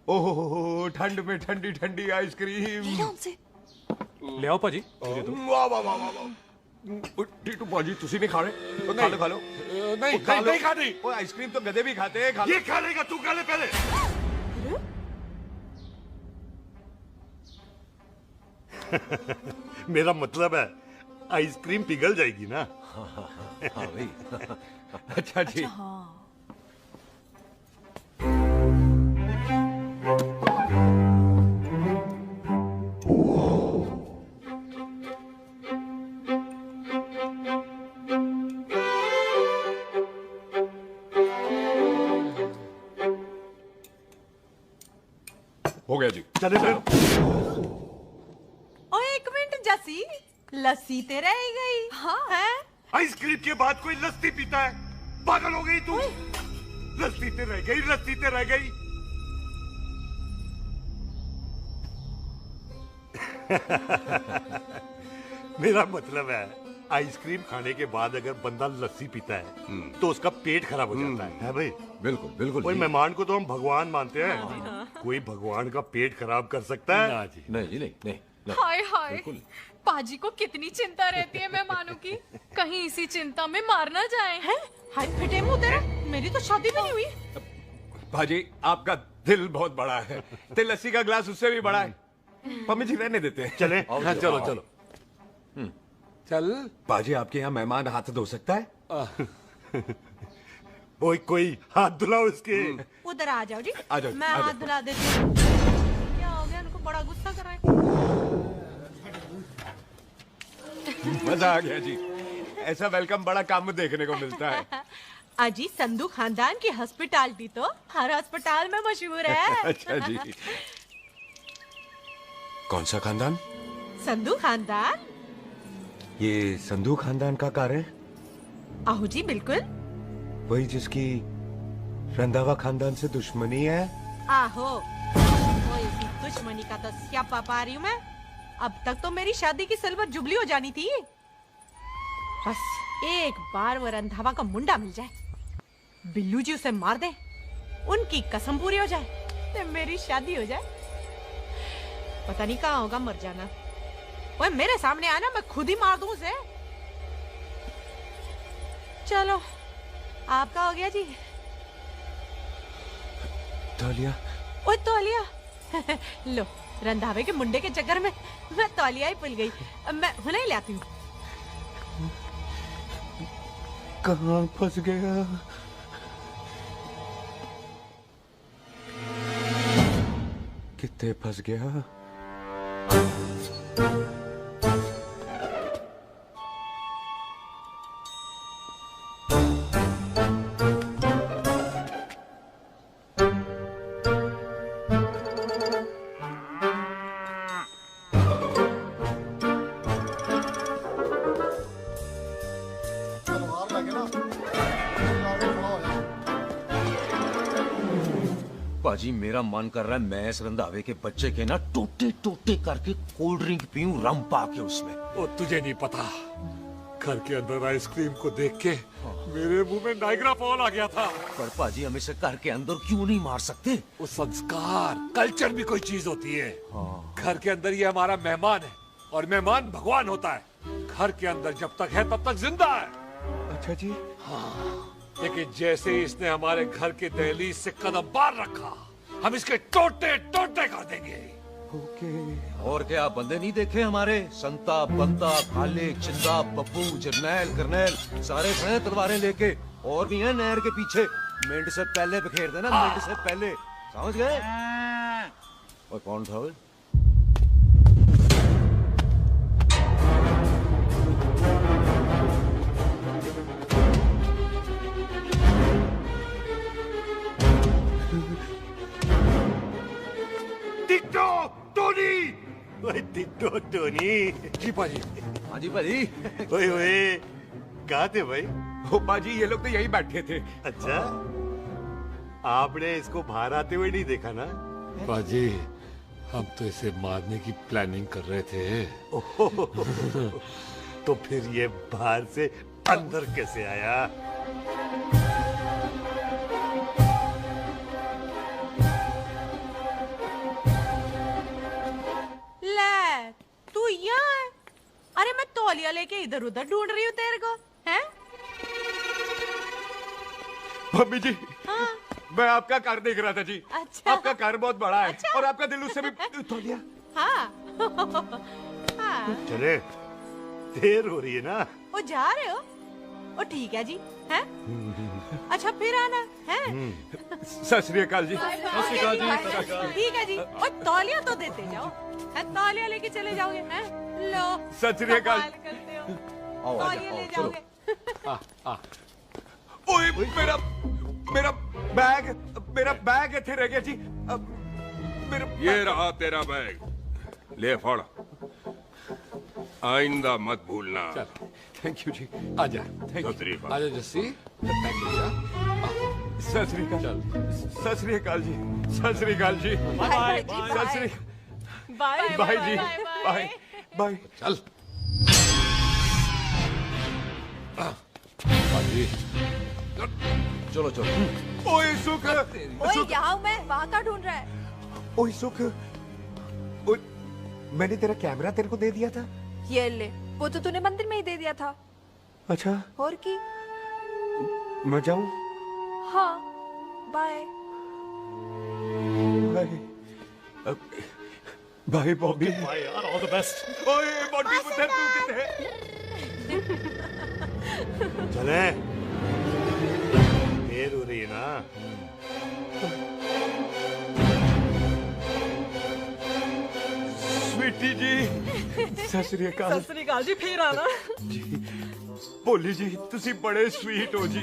ओहो, ठंड में ठंडी ठंडी आइसक्रीम। ले आओ पाजी। वाह वाह वाह वाह। टीटू पाजी, तुसी नहीं खा रहे? तो खा लो। नहीं खानी। वो आइसक्रीम तो गधे भी खाते हैं। ये खा लेगा, तू खा ले पहले। मेरा मतलब है आइसक्रीम पिघल जाएगी ना। हाँ भाई। अच्छा जी। हो गया जी। चले फिर। ओ एक मिनट जसी, लस्सी ते रह गई। हाँ है? आइसक्रीम के बाद कोई लस्सी पीता है? पागल हो गई तू? लस्सी ते रह गई, लस्सी ते रह गई। मेरा मतलब है आइसक्रीम खाने के बाद अगर बंदा लस्सी पीता है तो उसका पेट खराब हो जाता है भाई? बिल्कुल बिल्कुल। कोई मेहमान को तो हम भगवान मानते हैं, कोई भगवान का पेट खराब कर सकता है? नहीं जी नहीं। हाय हाय, पाजी को कितनी चिंता रहती है मेहमानों की, कहीं इसी चिंता में मार ना जाए। हैं? हाय फिटे मुंह तेरा, मेरी तो शादी भी नहीं हुई। भाजी आपका दिल बहुत बड़ा है, ते लस्सी का ग्लास उससे भी बड़ा है। पम्मी जी रहने देते हैं। चले? हाँ, चलो चलो चल। बाजी आपके यहाँ मेहमान हाथ धो सकता है? कोई हाथ धुलाओ इसके। उधर आ जाओ जी, आ जाओ, मैं आ जाओ। हाथ धुला देती हूँ। क्या हो गया, उनको बड़ा गुस्सा कर रहा है। मजा आ गया जी, ऐसा वेलकम बड़ा काम में देखने को मिलता है। अजी संधू खानदान की हॉस्पिटैलिटी तो हर अस्पताल में मशहूर है। अच्छा जी। कौन सा खानदान? संधू खानदान। ये संधू खानदान का कार है? आहो जी बिल्कुल। वही जिसकी रंधावा खानदान से दुश्मनी है? आहो, वो इसी दुश्मनी का तो स्यापा पा रही हूँ मैं। अब तक तो मेरी शादी की सिल्वर जुबली हो जानी थी। बस एक बार वो रंधावा का मुंडा मिल जाए, बिल्लू जी उसे मार दे, उनकी कसम पूरी हो जाए, तो मेरी शादी हो जाए। पता नहीं कहाँ होगा मर जाना। वो मेरे सामने आना, मैं खुद ही मार दूं उसे। चलो आपका हो गया जी। तौलिया। ओए तौलिया। लो, रंधावे के मुंडे के चक्कर में मैं तौलिया ही भूल गई। मैं हुने ही लाती हूँ। कहाँ फंस गया? कितने फंस गया? पाजी मेरा मन कर रहा है मैं इस रंधावे के बच्चे के ना टोटे टोटे करके कोल्ड ड्रिंक पीऊं, रम पाके उसमें। ओ तुझे नहीं पता, घर के अंदर आइसक्रीम को देख के मेरे मुंह में नाइग्रा फॉल आ गया था। पर पाजी हम इसे घर के अंदर क्यों नहीं मार सकते? वो संस्कार कल्चर भी कोई चीज होती है। घर के अंदर ये हमारा मेहमान है और मेहमान भगवान होता है। घर के अंदर जब तक है तब तक जिंदा है। अच्छा जी। लेकिन जैसे ही इसने हमारे घर के दहलीज से कदम बाहर रखा, हम इसके टोटे टोटे कर देंगे। और क्या बंदे नहीं देखे हमारे? संता, बंता, खालिक, चिंदा, बब्बू, जरनैल, करनैल सारे खड़े हैं तलवारें लेके। और भी हैं नहर के पीछे। मिंट से पहले बिखेर देना, मिंट से पहले। समझ गए? और कौन था वो? Ditto Tony. ओए टिट्टो टोनी। जी पाजी। हाँ जी पाजी। ओए ओए, कहाँ थे भाई? ओ पाजी ये लोग तो यही बैठे थे। अच्छा, आपने इसको बाहर आते हुए नहीं देखा ना? पाजी हम तो इसे मारने की प्लानिंग कर रहे थे। तो फिर ये बाहर से अंदर कैसे आया? ले, तू यहाँ है? अरे मैं तौलिया लेके इधर उधर ढूंढ रही हूँ तेरे को, हैं? मम्मी जी। हाँ? मैं आपका कार देख रहा था जी। अच्छा। आपका कार बहुत बड़ा है। अच्छा। और आपका दिल उससे भी तौलिया। हाँ। हाँ। चले, देर हो रही है ना? ओ जा रहे हो? ओ ठीक है जी, हैं? अच्छा फिर आना, हैं? सत श्री अकाल जी। ठीक है जी। ओ तौलिया तो देते जाओ, हैं? तौलिया लेके चले जाओगे, हैं? लो। सत श्री अकाल। कमाल करते हो। तौलिया ले जाओगे। ओए मेरा बैग इथे रह गया जी। ये रहा तेरा बैग, ले फड़। आइंदा मत भूलना। थैंक यू जी। आजा। आजा जस्सी। सत श्री अकाल। सत श्री अकाल जी। सत श्री अकाल जी। बाय सत श्री बाय बाय जी। Bye bye. चल। पाजी चलो चलो। ओए सुख, ओए यहाँ हूँ मैं, वहाँ का ढूंढ रहा है? ओए सुख, ओए, मैंने तेरा कैमरा तेरे को दे दिया था। ये ले, वो तो तूने मंदिर में ही दे दिया था। अच्छा, और की? मैं जाऊं? हाँ, बाय। बाय बॉबी। बाय यार, ऑल द बेस्ट। ओए बॉबी पुत्र तू किधर चले, देर हो रही है ना। स्वीटी जी, सत श्री अकाल। सत श्री अकाल जी, फिर आना। जी, भोली जी, तुसी बड़े स्वीट हो जी।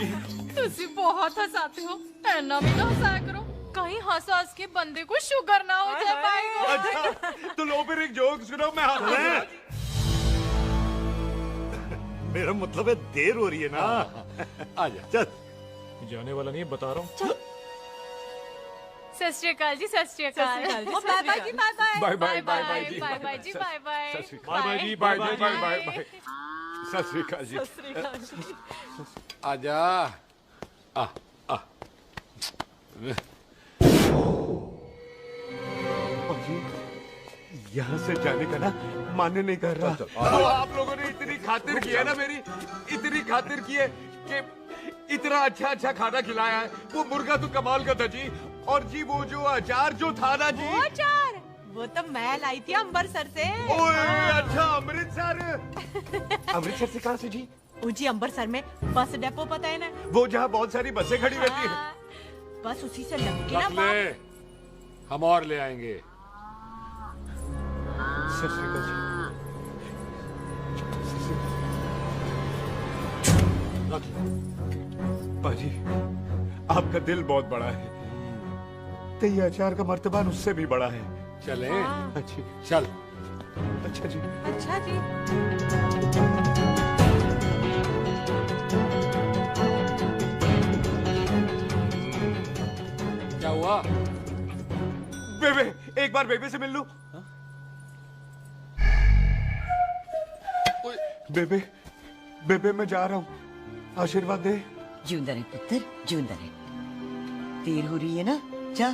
तुसी बहुत हंसाते हो, ऐना भी तो हंसाया करो, कहीं हंस हंस के बंदे को शुगर ना हो जाए भाई को। अच्छा, तो लो फिर एक जोक सुनो, मैं हंसूंगा। मेरा मतलब है देर हो रही है ना। आजा, चल। जाने वाला नहीं, बता रहा हूँ। सत श्री अकाल जी, सत श्री अकाल। बाय बाय जी, bye bye. Bye bye bye bye जी, बाय बाय जी, बाय बाय। बाय बाय जी, bye bye bye bye bye. सत श्री अकाल जी। सत श्री अकाल जी। आजा। आ आ। यहाँ से जाने का ना माने नहीं कर रहा। तो आप लोगों ने इतनी खातिर की है ना मेरी, इतनी खातिर की है कि इतना अच्छा अच्छा खाना खिलाया है। वो मुर्गा तो कमाल का था जी, और जी वो जो अचार जो था ना जी, वो अचार, वो तो मैं लाई थी अमृतसर से। ओए अच्छा, अमृतसर। अमृतसर से कहाँ से जी? जी अमृतसर में बस डिपो पता है ना, वो जहाँ बहुत सारी बसें खड़ी रहती है। बस उसी से लग के ना रख ले, हम और ले आएंगे। सत श्री अकाल जी। पाजी, आपका दिल बहुत बड़ा है, तो ये अचार का मर्तबान उससे भी बड़ा है। चले? अच्छी, चल। अच्छा जी। अच्छा जी। क्या हुआ? बेबे, एक बार बेबे से मिल लूं। बेबे, बेबे मैं जा रहा हूँ, आशीर्वाद दे। जिंदा रहे पुत्र, जिंदा रहे। देर हो रही है ना, जा।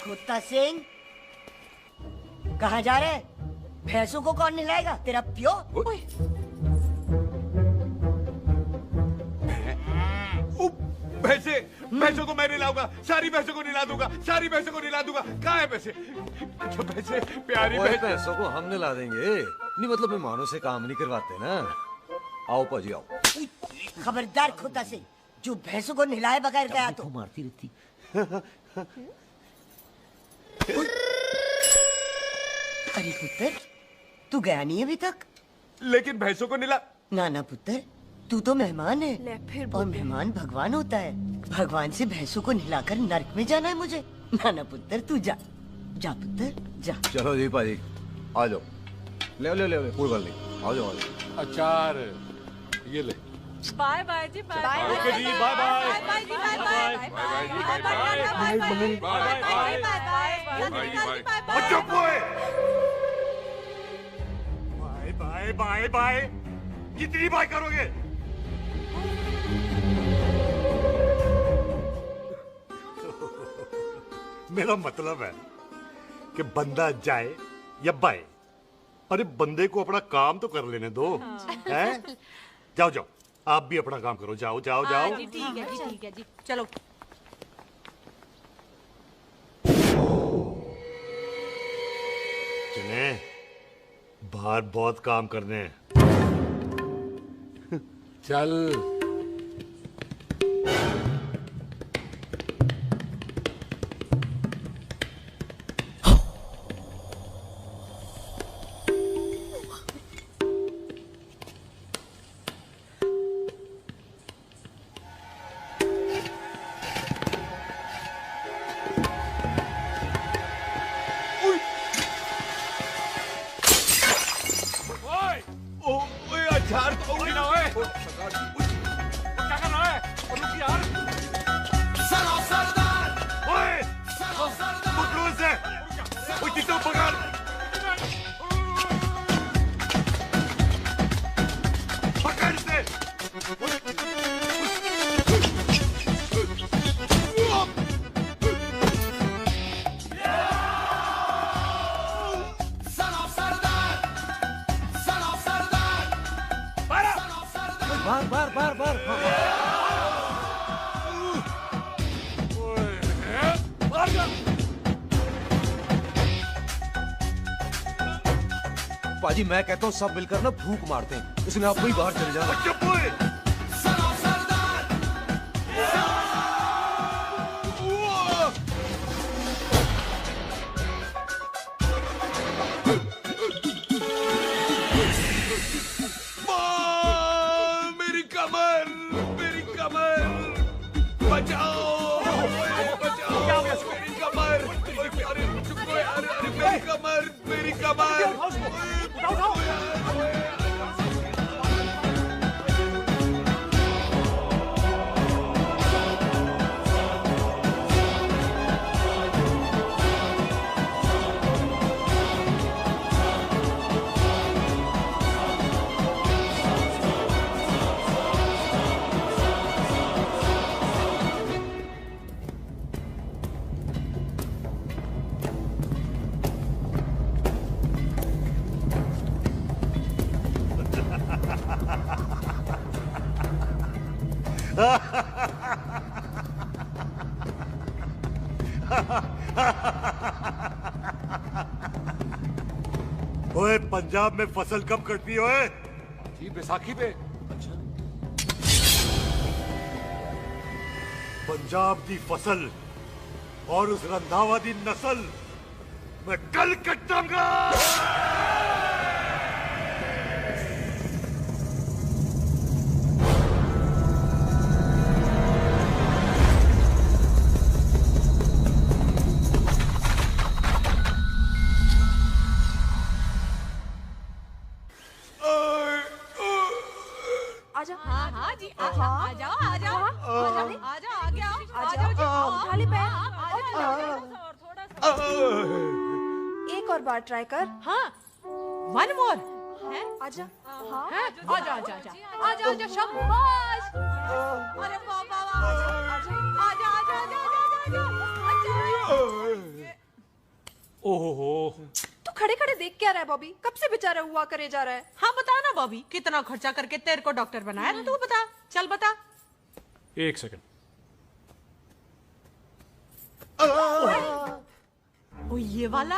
कुत्ता सिंह, कहाँ जा रहे? भैंसों को कौन नहलाएगा? तेरा प्यो? भैंसों को मैं नहलाऊंगा, सारी भैंसों को नहला दूंगा, सारी भैंसों को नहला दूंगा। कहाँ है भैंसे? जो भैंसे प्यारी भैंसों को हम नहला देंगे। नहीं मतलब मेहमानों से काम नहीं करवाते ना। आओ पाजी आओ। खबरदार कुत्ता सिंह, जो भैंसों को नहलाए बगैर गया तो मारती रहती। अरे पुत्र, तू गया नहीं अभी तक? लेकिन भैंसों को नहला। ना ना पुत्र, तू तो मेहमान है। ले फिर और मेहमान भगवान होता है। भगवान से भैंसों को नहलाकर नरक में जाना है मुझे। ना ना पुत्र, तू जा, जा पुत्र जा। चलो जी पाजी, आ जाओ। ले ले ले, कोई बात नहीं, आ जाओ आ जाओ। अचार ये ले। बाय बाय जी, बाय बाय। ओके जी, बाय बाय। बाय जी, बाय बाय। बाय बाय जी, बाय बाय। चुप हुए। Bye bye bye bye. कितनी बाय करोगे? मेरा मतलब है कि बंदा जाए या बाय, अरे बंदे को अपना काम तो कर लेने दो। हैं? जाओ जाओ, आप भी अपना काम करो। जाओ जाओ जाओ। जी ठीक है जी, ठीक है जी, चलो। चले, बाहर बहुत काम करने हैं। चल। अचार तो उंगली ना होए। क्या कर रहा है? रुक यार। ओए, बुटलू से। ओए टिटो पकड़। पकड़ से। बार पाजी मैं कहता हूँ सब मिलकर ना फूंक मारते हैं, इसने आप ही बाहर चले जाना। चुप हुए। मेरी कमर बचाओ, बचाओ मेरी कमर। अरे चुप यार, अरे मेरी कमर। ओए पंजाब में फसल कब कटती है ओए? जी बैसाखी पे। पंजाब की फसल और उस रंधावा दी नस्ल मैं कल कटांगा। हाँ जी, आ जाओ आ जाओ आ जाओ आगे आओ, आ जाओ उठा ले पैर। एक और बार ट्राई कर। हाँ, वन मोर। आजा। हाँ, आजा शाबाश। अरे बाबा, आजा। ओहो, तू खड़े खड़े देख क्या रहा है बॉबी? कब से बेचारा हुआ करे जा रहा है? हाँ बता ना बॉबी, कितना खर्चा करके तेरे को डॉक्टर बनाया? तू बता, चल बता। एक सेकंड। ओ ये वाला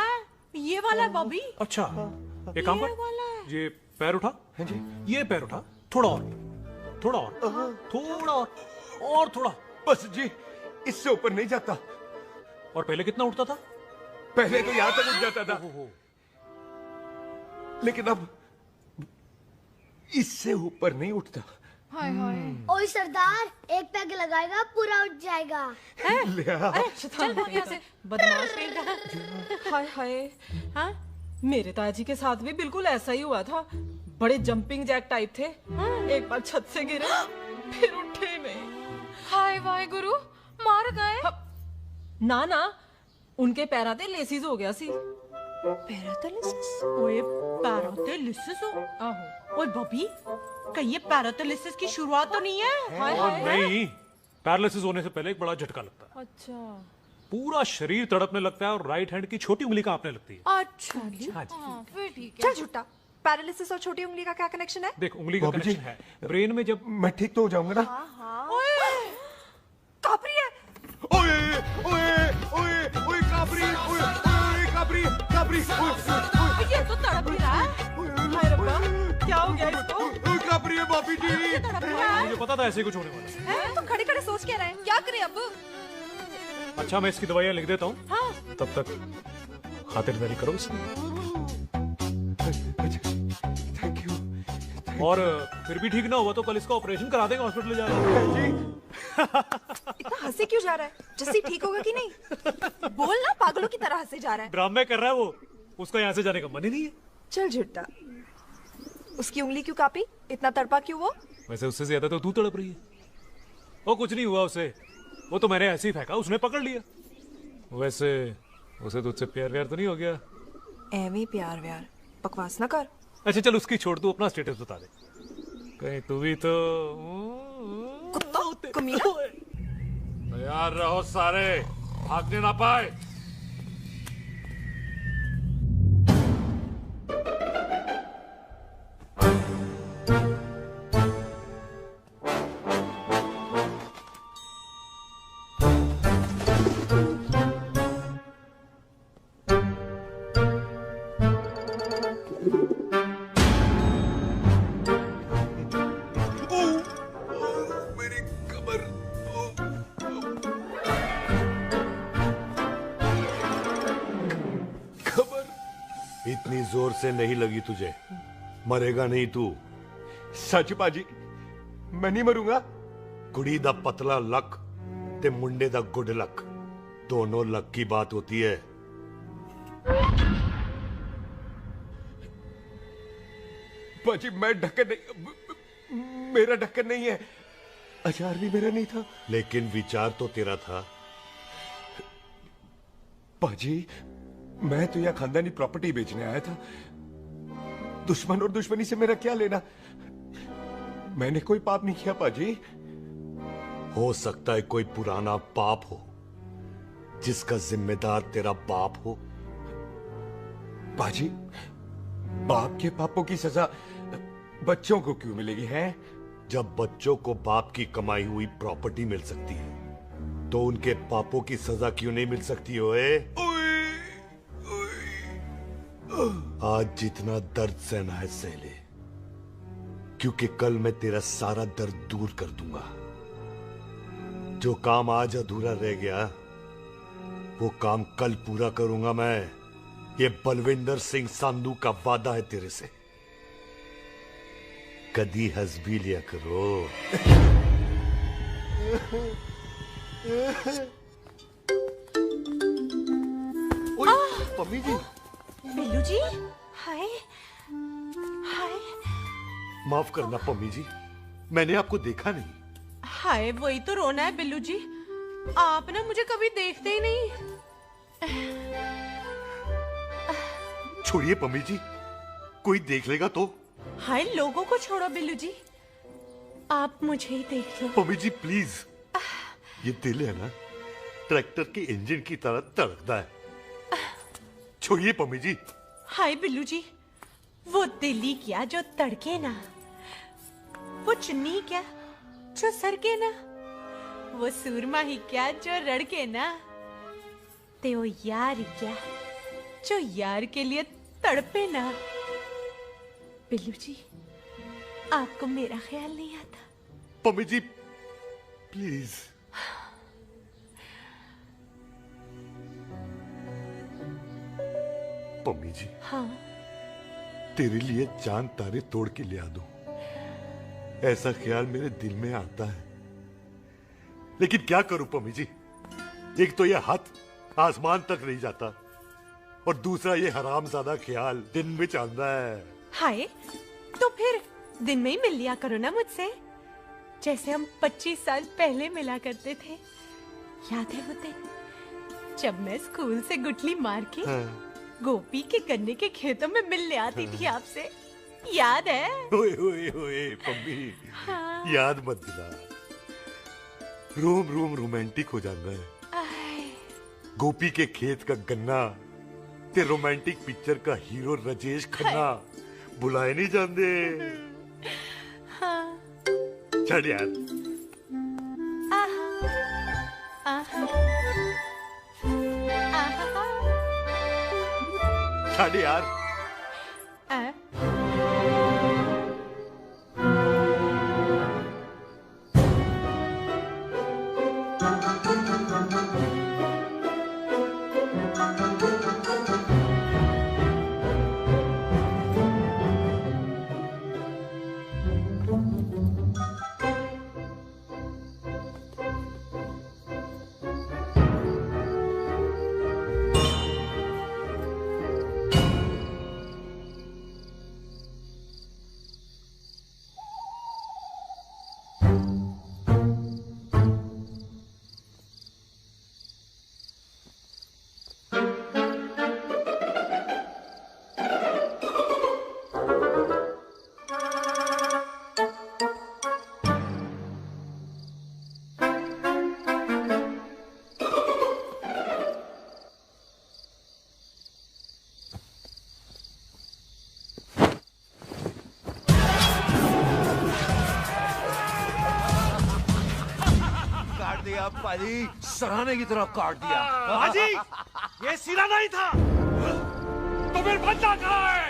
है बॉबी। अच्छा, एक काम कर, ये पैर उठा। ये पैर उठा, थोड़ा और थोड़ा। बस जी, इससे ऊपर नहीं जाता। और पहले कितना उठता था? पहले तो यहां तक उठ जाता था, लेकिन अब इससे ऊपर नहीं उठता। हाय हाय। ओए सरदार, एक पैग लगाएगा पूरा उठ जाएगा। चल यहाँ से, बदमाश कहीं हाय हाय। हाँ, मेरे ताजी के साथ भी बिल्कुल ऐसा ही हुआ था। बड़े जंपिंग जैक टाइप थे। एक बार छत से गिरे, फिर उठे नहीं। हाय वाहे गुरु, मार गए? ना, उनके पैरा ते लेसिस हो गया सी। ओए पैरालिसिस हो? आहो। ओए बॉबी, कहीं ये पैरालिसिस की शुरुआत तो नहीं है? नहीं, पैरालिसिस होने से पहले एक बड़ा झटका लगता है। अच्छा। पूरा शरीर तड़पने लगता है और राइट हैंड की छोटी उंगली कांपने लगती है। अच्छा जी, फिर ठीक है। चल झूठा, पैरालिसिस और छोटी उंगली का क्या कनेक्शन है? देख, उंगली का कनेक्शन है ब्रेन में। जब मैं ठीक तो हो जाऊंगा ना? कापरी है। ओए कापरी, ये तो तड़प ही रहा है। हाय रब्बा, क्या हो गया इसको? कापरी है बापी जी। मुझे पता था ऐसे कुछ होने वाला है। तुम खड़े खड़े सोच क्या रहे हैं? क्या करें अब? अच्छा, मैं इसकी दवाइयाँ लिख देता हूँ। हाँ। तब तक खातिरदारी करो इसकी। Thank you. और फिर भी ठीक ना हुआ तो कल इसका ऑपरेशन करा देंगे, हॉस्पिटल ले जाना। इतना हंसे क्यों जा रहा है? जस्सी ठीक होगा कि नहीं? बोल ना, पागलों की तरह हंसे जा रहा है। ड्रामे कर रहा है वो, उसका यहाँ से जाने का मन ही नहीं है। चल झुट्टा, उसकी उंगली क्यों कापी? इतना तड़पा क्यों वो? वैसे उससे ज्यादा तो तू तड़प रही है। वो कुछ नहीं हुआ उसे, वो तो मैंने ऐसे ही फेंका, उसने पकड़ लिया। वैसे उसे तुझसे प्यार व्यार तो नहीं हो गया? एवी प्यार व्यार बकवास ना कर। अच्छा चल उसकी छोड़, तू अपना स्टेटस बता दे। कहीं तू भी तो कुत्ता कमीना। तैयार रहो सारे, भागने ना पाए। इतनी जोर से नहीं लगी तुझे, मरेगा नहीं तू। सच पाजी, मैं नहीं मरूंगा। कुड़ी दा पतला लक ते मुंडे दा गुड लक, दोनों लक की बात होती है। पाजी मैं ढक्कन नहीं, मेरा ढक्कन नहीं है। अचार भी मेरा नहीं था। लेकिन विचार तो तेरा था। पाजी मैं तो यह खानदानी प्रॉपर्टी बेचने आया था। दुश्मन और दुश्मनी से मेरा क्या लेना? मैंने कोई पाप नहीं किया पाजी। हो सकता है कोई पुराना पाप हो जिसका जिम्मेदार तेरा बाप हो। पाजी बाप के पापों की सजा बच्चों को क्यों मिलेगी है? जब बच्चों को बाप की कमाई हुई प्रॉपर्टी मिल सकती है तो उनके पापों की सजा क्यों नहीं मिल सकती? ओए आज जितना दर्द सहना है सह ले, क्योंकि कल मैं तेरा सारा दर्द दूर कर दूंगा। जो काम आज अधूरा रह गया वो काम कल पूरा करूंगा मैं। ये बलविंदर सिंह संधू का वादा है तेरे से। कदी हंस भी लिया करो। पम्मी जी। बिल्लू जी, हाय हाय। माफ करना पम्मी जी, मैंने आपको देखा नहीं। हाय वही तो रोना है बिल्लू जी, आप ना मुझे कभी देखते ही नहीं। छोड़िए पम्मी जी, कोई देख लेगा तो। हाय लोगों को छोड़ो बिल्लू जी, आप मुझे ही देख लो। पम्मी जी प्लीज, ये दिल है ना ट्रैक्टर के इंजन की तरह धड़कता है। छोड़िए पम्मी जी। हाय बिल्लू जी, वो दिल ही क्या जो तड़के ना, वो चुन्नी क्या जो सरके ना, वो सूरमा ही क्या जो रड़के ना, ते वो यार ही क्या जो यार के लिए तड़पे ना। बिल्लू जी आपको मेरा ख्याल नहीं आता? पम्मी जी प्लीज। पम्मी जी हाँ तेरे लिए चांद तारे तोड़ के ले आ दूं, ऐसा ख्याल मेरे दिल में आता है। लेकिन क्या करूं पम्मी जी, एक तो ये हाथ आसमान तक नहीं जाता और दूसरा ये हरामजादा ख्याल दिन में चांदा है। हाय तो फिर दिन में ही मिल लिया करो ना मुझसे, जैसे हम 25 साल पहले मिला करते थे। याद है वो दिन जब मैं स्कूल से गुठली मार के गोपी के गन्ने के खेतों में मिलने आती थी आपसे, याद है? ओए ओए ओए पम्मी, हाँ। याद मत दिला, रोम रोम रोमांटिक हो जाता है। गोपी के खेत का गन्ना ते रोमांटिक पिक्चर का हीरो राजेश खन्ना बुलाए नहीं जाते। हाँ। चल यार। चल यार। पाजी सराहने की तरह काट दिया। पाजी ये सिरा नहीं था। तो फिर बंदा कहाँ है?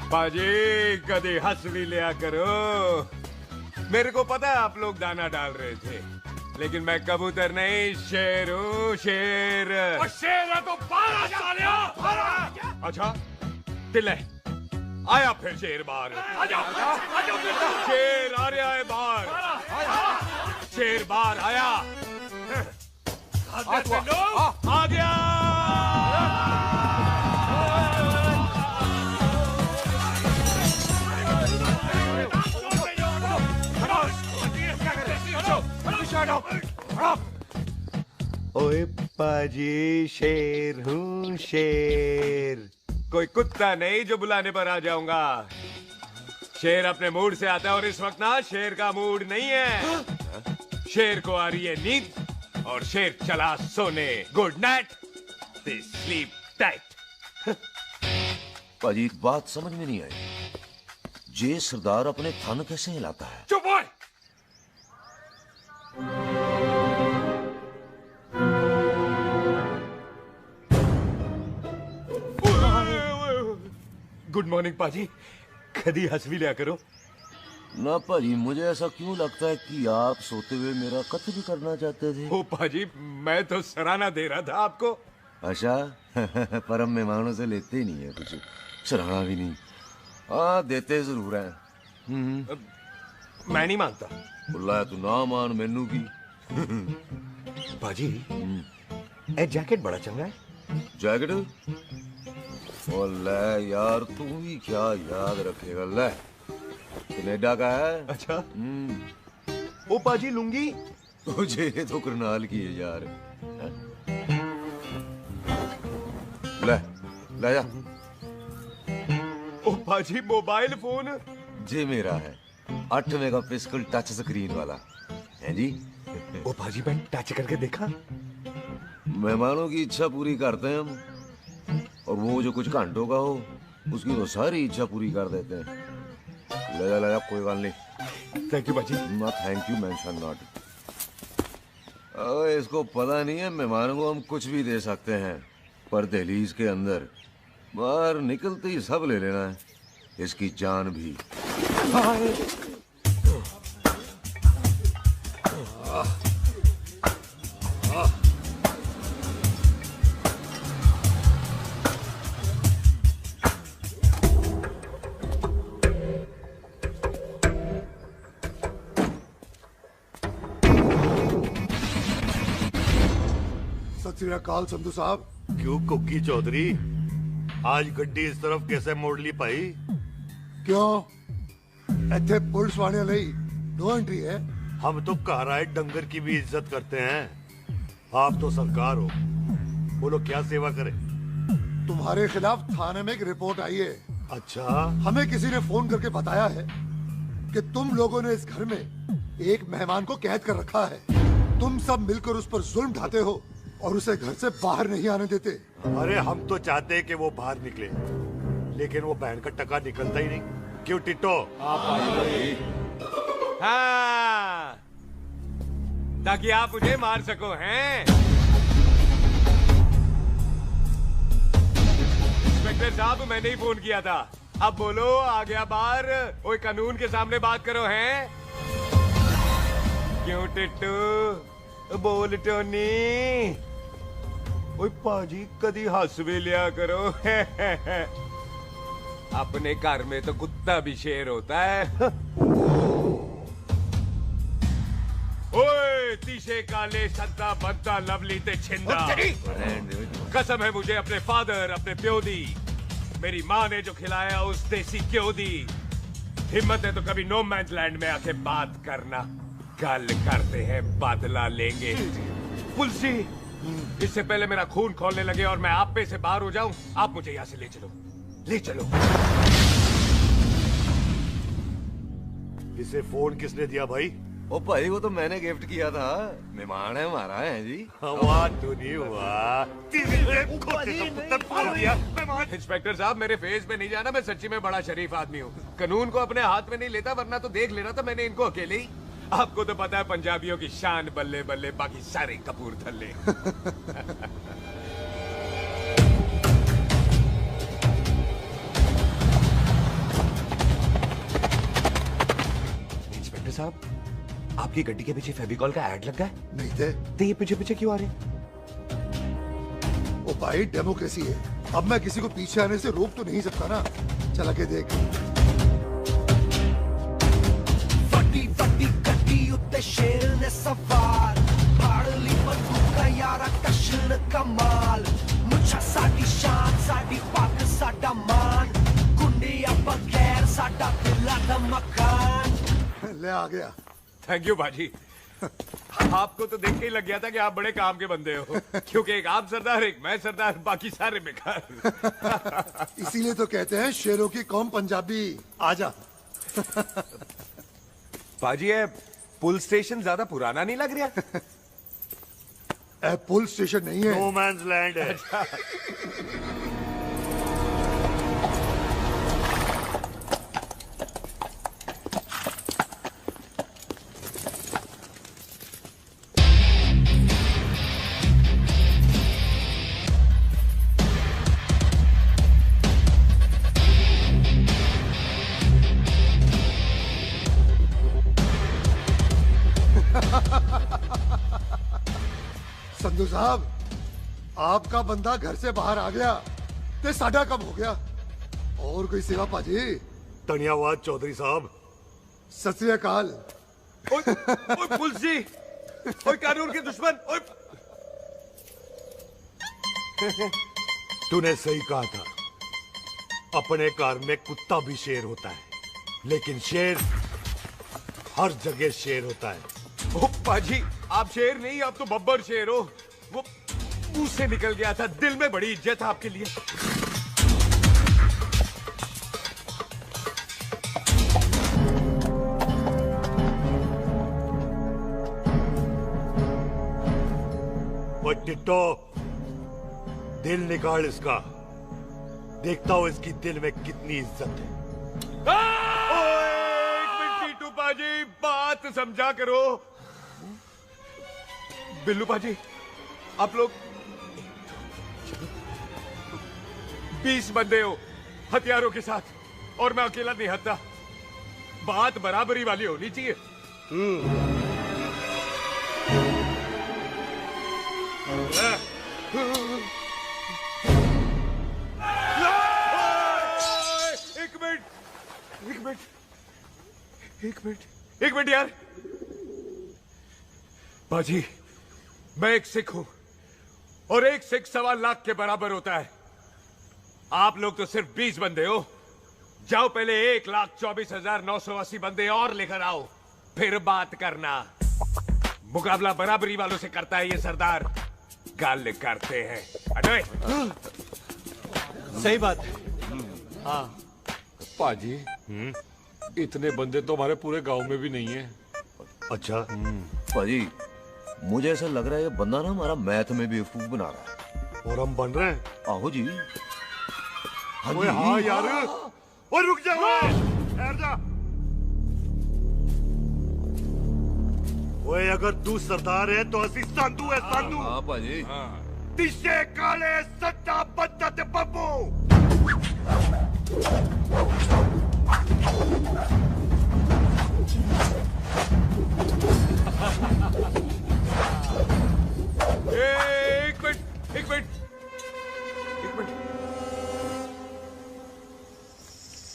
पाजी कभी हंस भी लिया करो। मेरे को पता है आप लोग दाना डाल रहे थे, लेकिन मैं कबूतर नहीं शेर हूँ, शेर। और शेर है तो 12 सालिया। अच्छा तिले आया फिर शेर बाहर। शेर आ रहा है बाहर। शेर बाहर आया। आ गया। ओए पाजी शेर हूँ शेर, कोई कुत्ता नहीं जो बुलाने पर आ जाऊंगा। शेर अपने मूड से आता है और इस वक्त ना शेर का मूड नहीं है। शेर को आ रही है नींद और शेर चला सोने। Good night, sleep tight. पाजी बात समझ में नहीं आई, जे सरदार अपने थन कैसे हिलाता है? चुप हो। गुड मॉर्निंग पाजी, कभी हंस भी लिया करो। ना पाजी मुझे ऐसा क्यों लगता है कि आप सोते हुए मेरा कत्ल करना चाहते थे? ओ पाजी मैं तो सराहना दे रहा था आपको। अच्छा परम मेहमानों से लेते ही नहीं है कुछ, सराहना भी नहीं। हाँ देते जरूर है। मैं नहीं मानता। बुलाया तू ना मान मैनू की। पाजी ए जैकेट बड़ा चंगा है। जैकेट ओ ले यार तू भी क्या याद रखेगा। ले कनेडा का है। अच्छा ओ पाजी लुंगी तुझे तो करनाल की है यार। ले ले जा। ओ पाजी मोबाइल फोन जे मेरा है 8 मेगापिक्सल टच स्क्रीन वाला है जी। ओ पाजी मैं टच करके देखा। मेहमानों की इच्छा पूरी करते हैं हम, और वो जो कुछ घंटों का हो उसकी तो सारी इच्छा पूरी कर देते हैं। ले जा कोई बात नहीं। थैंक यू बाजी। ना थैंक यू मेंशन नॉट। इसको पता नहीं है मेहमानों को हम कुछ भी दे सकते हैं, पर दहलीज के अंदर बाहर निकलते ही सब ले लेना है, इसकी जान भी। सत श्री अकाल संधू साहब। क्यों कुकी चौधरी, आज गड्डी इस तरफ कैसे मोड़ ली पाई? क्यों इतने पुलिस वाले नहीं नो एंट्री है? हम तो घर आए डंगर की भी इज्जत करते हैं। आप तो सरकार हो, बोलो क्या सेवा करें? तुम्हारे खिलाफ थाने में एक रिपोर्ट आई है। अच्छा? हमें किसी ने फोन करके बताया है कि तुम लोगों ने इस घर में एक मेहमान को कैद कर रखा है। तुम सब मिलकर उस पर जुल्म ढाते हो और उसे घर से बाहर नहीं आने देते। अरे हम तो चाहते हैं कि वो बाहर निकले, लेकिन वो बहन का टका निकलता ही नहीं। क्यों टिट्टो? हाँ ताकि आप मुझे मार सको हैं। इंस्पेक्टर साहब मैंने ही फोन किया था। अब बोलो आ गया बाहर। ओए कानून के सामने बात करो हैं। क्यों टिट्टू बोल टोनी। ओए पाजी कदी हंस भी लिया करो। अपने घर में तो कुत्ता भी शेर होता है। ओए तीसे काले संता बनता लवली ते छिंदा। कसम है मुझे अपने फादर अपने प्यो दी, मेरी माँ ने जो खिलाया उस देसी क्यों दी। हिम्मत है तो कभी नो मैन लैंड में आके बात करना। कल करते हैं बदला लेंगे। पुलसी इससे पहले मेरा खून खोलने लगे और मैं आप पे से बाहर हो जाऊं, आप मुझे यहाँ से ले चलो, ले चलो। इसे फोन किसने दिया भाई? ओ भाई वो तो मैंने गिफ्ट किया था। मेहमान है हमारा है जी। वाह तू नहीं हुआ। इंस्पेक्टर साहब मेरे फेस पे नहीं जाना, मैं सच्ची में बड़ा शरीफ आदमी हूँ। कानून को अपने हाथ में नहीं लेता, वरना तो देख लेना था मैंने इनको अकेले ही। आपको तो पता है पंजाबियों की शान बल्ले बल्ले, बाकी सारे कपूर थल्ले। इंस्पेक्टर साहब, आपकी गड्डी के पीछे फेविकॉल का ऐड लग गया है? नहीं थे। तो ये पीछे पीछे क्यों आ रहे हैं? ओ भाई, डेमोक्रेसी है। अब मैं किसी को पीछे आने से रोक तो नहीं सकता ना। चला के देख। फटी फटी गड्डी उत्ते शेर ने सवार, फाड़ली बंदूक का यारा कशन कमाल, मुछा साडी शान साडी पग साडा मान, गुंडिया बगैर साडा दिला दा मकान। ले आ गया। थैंक यू बाजी। आपको तो देख के ही लग गया था कि आप बड़े काम के बंदे हो, क्योंकि एक आप सरदार, एक मैं सरदार, बाकी सारे बेकार। इसीलिए तो कहते हैं शेरों की कौम पंजाबी। आजा। बाजी, ये पुल स्टेशन ज्यादा पुराना नहीं लग रहा? पुल स्टेशन नहीं है, नो मैंस लैंड है। संधू साहब, आपका बंदा घर से बाहर आ गया ते साडा कम हो गया। और कोई सेवा पाजी? धन्यवाद चौधरी साहब। सत श्री अकाल। ओए पुलिस जी, ओए कानून के दुश्मन, ओए। तूने सही कहा था, अपने घर में कुत्ता भी शेर होता है, लेकिन शेर हर जगह शेर होता है। ओ पाजी, आप शेर नहीं, आप तो बब्बर शेर हो। वो मुंह से निकल गया था, दिल में बड़ी इज्जत है आपके लिए। वो टिट्टो, दिल निकाल इसका, देखता हूं इसकी दिल में कितनी इज्जत है। एक मिनट टीटू पाजी, बात समझा करो। बिल्लू पाजी, आप लोग 20 बंदे हो हथियारों के साथ, और मैं अकेला नहीं हत्या। बात बराबरी वाली होनी चाहिए। एक मिनट यार। बाजी, मैं एक सिख हूं, और एक सिख 1.25 लाख के बराबर होता है। आप लोग तो सिर्फ 20 बंदे हो। जाओ पहले 1,24,980 बंदे और लेकर आओ, फिर बात करना। मुकाबला बराबरी वालों से करता है ये सरदार, गाल करते हैं। अरे सही बात है। हाँ पाजी, इतने बंदे तो हमारे पूरे गांव में भी नहीं है। अच्छा पाजी, मुझे ऐसा लग रहा है ये बंदा ना हमारा मैथ में बेवकूफ बना रहा है। और हम बन रहे हैं? आहो जी। ओए हाँ यार, और रुक जा, ठहर जा। ओए अगर तू सरदार है तो असी संधू है, संधू। हाँ पाजी। तिशे काले सट्टा बद्दा ते बब्बू। एक मिनट।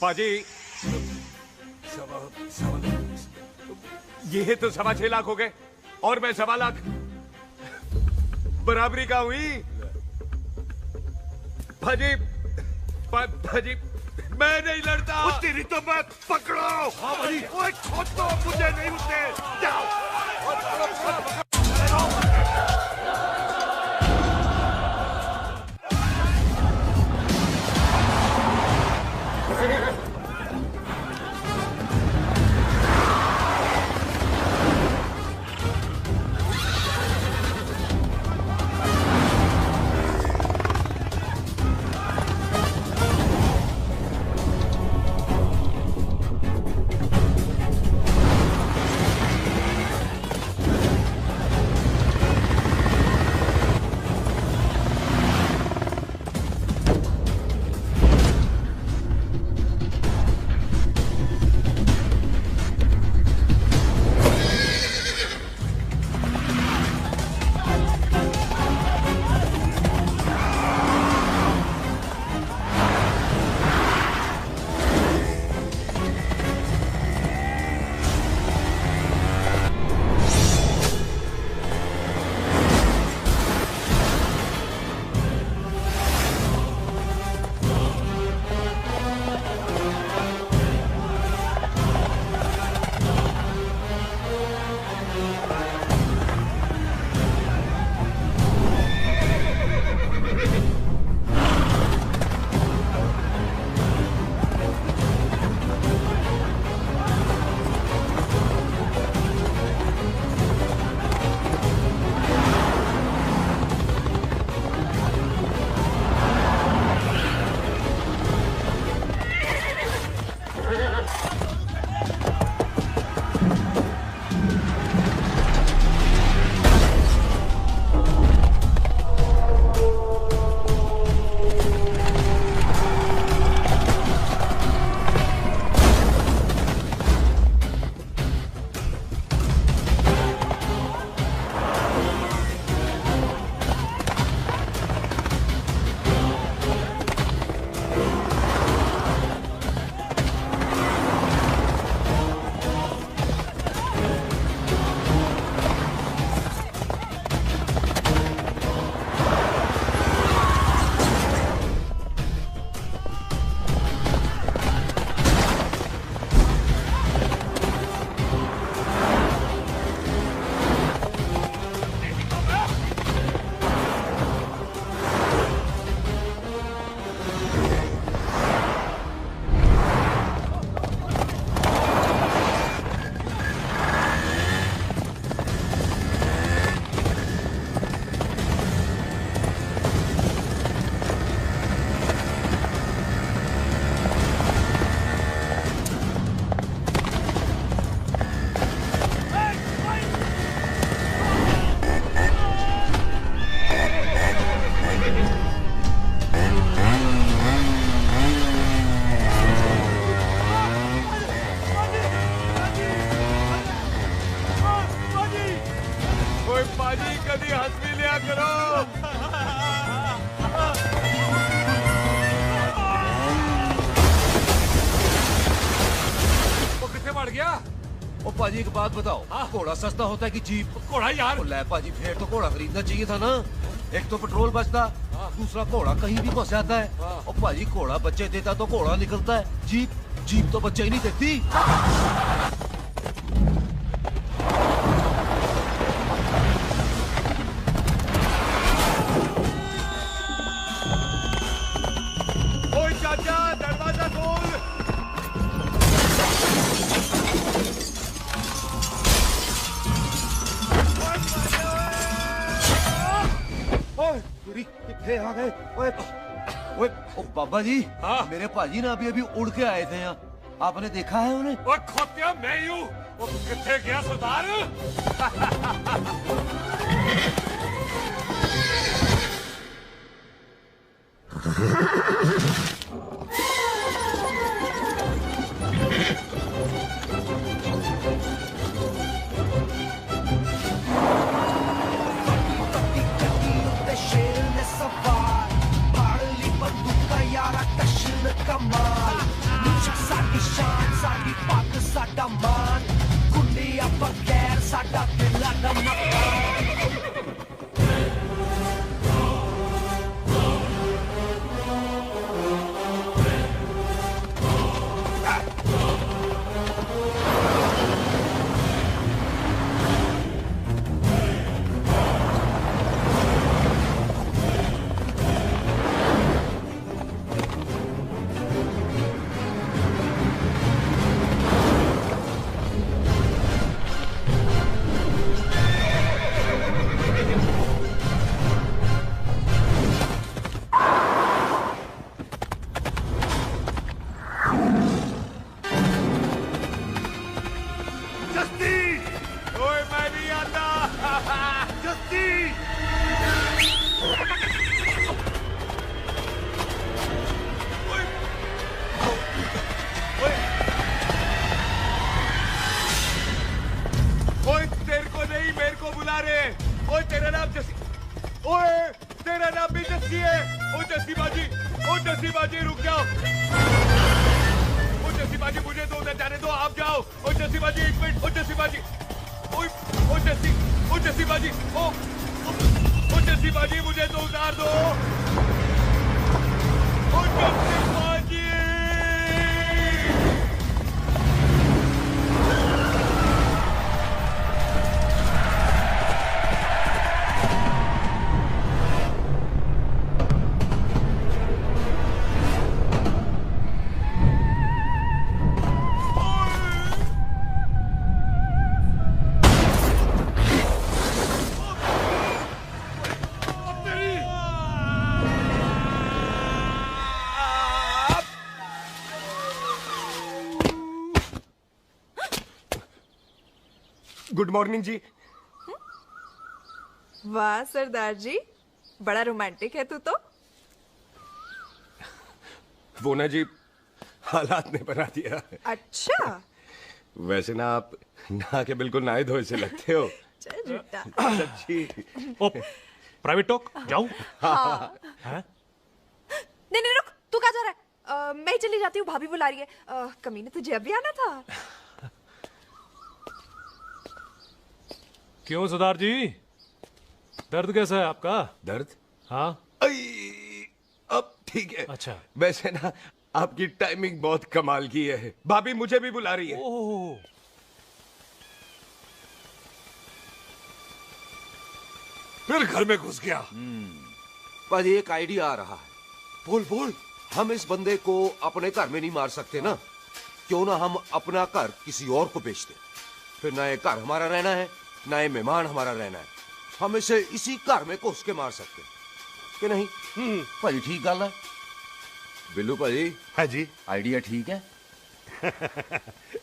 पाजी, ये तो 6.25 लाख हो गए, और मैं 1.25 लाख। बराबरी का हुई। भाजी, मैं नहीं लड़ता। तेरी तो मैं पकड़ो। हाँ भाई। ओए खुद तो मुझे नहीं उठते। जाओ। ओ पाजी एक बात बताओ, घोड़ा सस्ता होता है कि जीप? घोड़ा यार। ओ ले पाजी, फिर तो घोड़ा खरीदना चाहिए था ना। एक तो पेट्रोल बचता, दूसरा घोड़ा कहीं भी फंस जाता है। और पाजी घोड़ा बच्चे देता तो घोड़ा निकलता है, जीप तो बच्चे ही नहीं देती। ओए चाचा, दरवाजा खोल। कितने आ गए? ओए ओ बाबा जी, मेरे पाजी ना अभी उड़ के आए थे यहाँ, आपने देखा है उन्हें? ओए खोतिया मैं ही हूँ। वो कितने गया सरदार? कमाल मुझा साडी शान साडी पग साडा मान कुंडिया बगैर साडा दिला दा मकान गुड मॉर्निंग जी। वाह सरदार जी, बड़ा रोमांटिक है तू तो। वो ना जी, हालात ने बना दिया। अच्छा। वैसे ना आप नहा के बिल्कुल नहाए धोए से लगते हो। चल झूठा। सच्ची। ओ, प्राइवेट टॉक जाऊं? हाँ। नहीं नहीं रुक, तू कहाँ जा रहा है? मैं ही चली जाती हूँ, भाभी बुला रही है। कमीने तुझे अभी आना था। क्यों सरदार जी, दर्द कैसा है आपका? दर्द? हाँ। अब ठीक है। अच्छा। वैसे ना आपकी टाइमिंग बहुत कमाल की है। भाभी मुझे भी बुला रही है। ओह। फिर घर में घुस गया। पर एक आइडिया आ रहा है। बोल बोल। हम इस बंदे को अपने घर में नहीं मार सकते ना, क्यों ना हम अपना घर किसी और को बेच दें। फिर ना ये घर हमारा रहना है, ना ये मेहमान हमारा रहना है। हम इसे इसी घर में घुस के मार सकते कि नहीं? भाजी ठीक गल है। बिल्लू भाजी। हाँ जी। आइडिया ठीक है।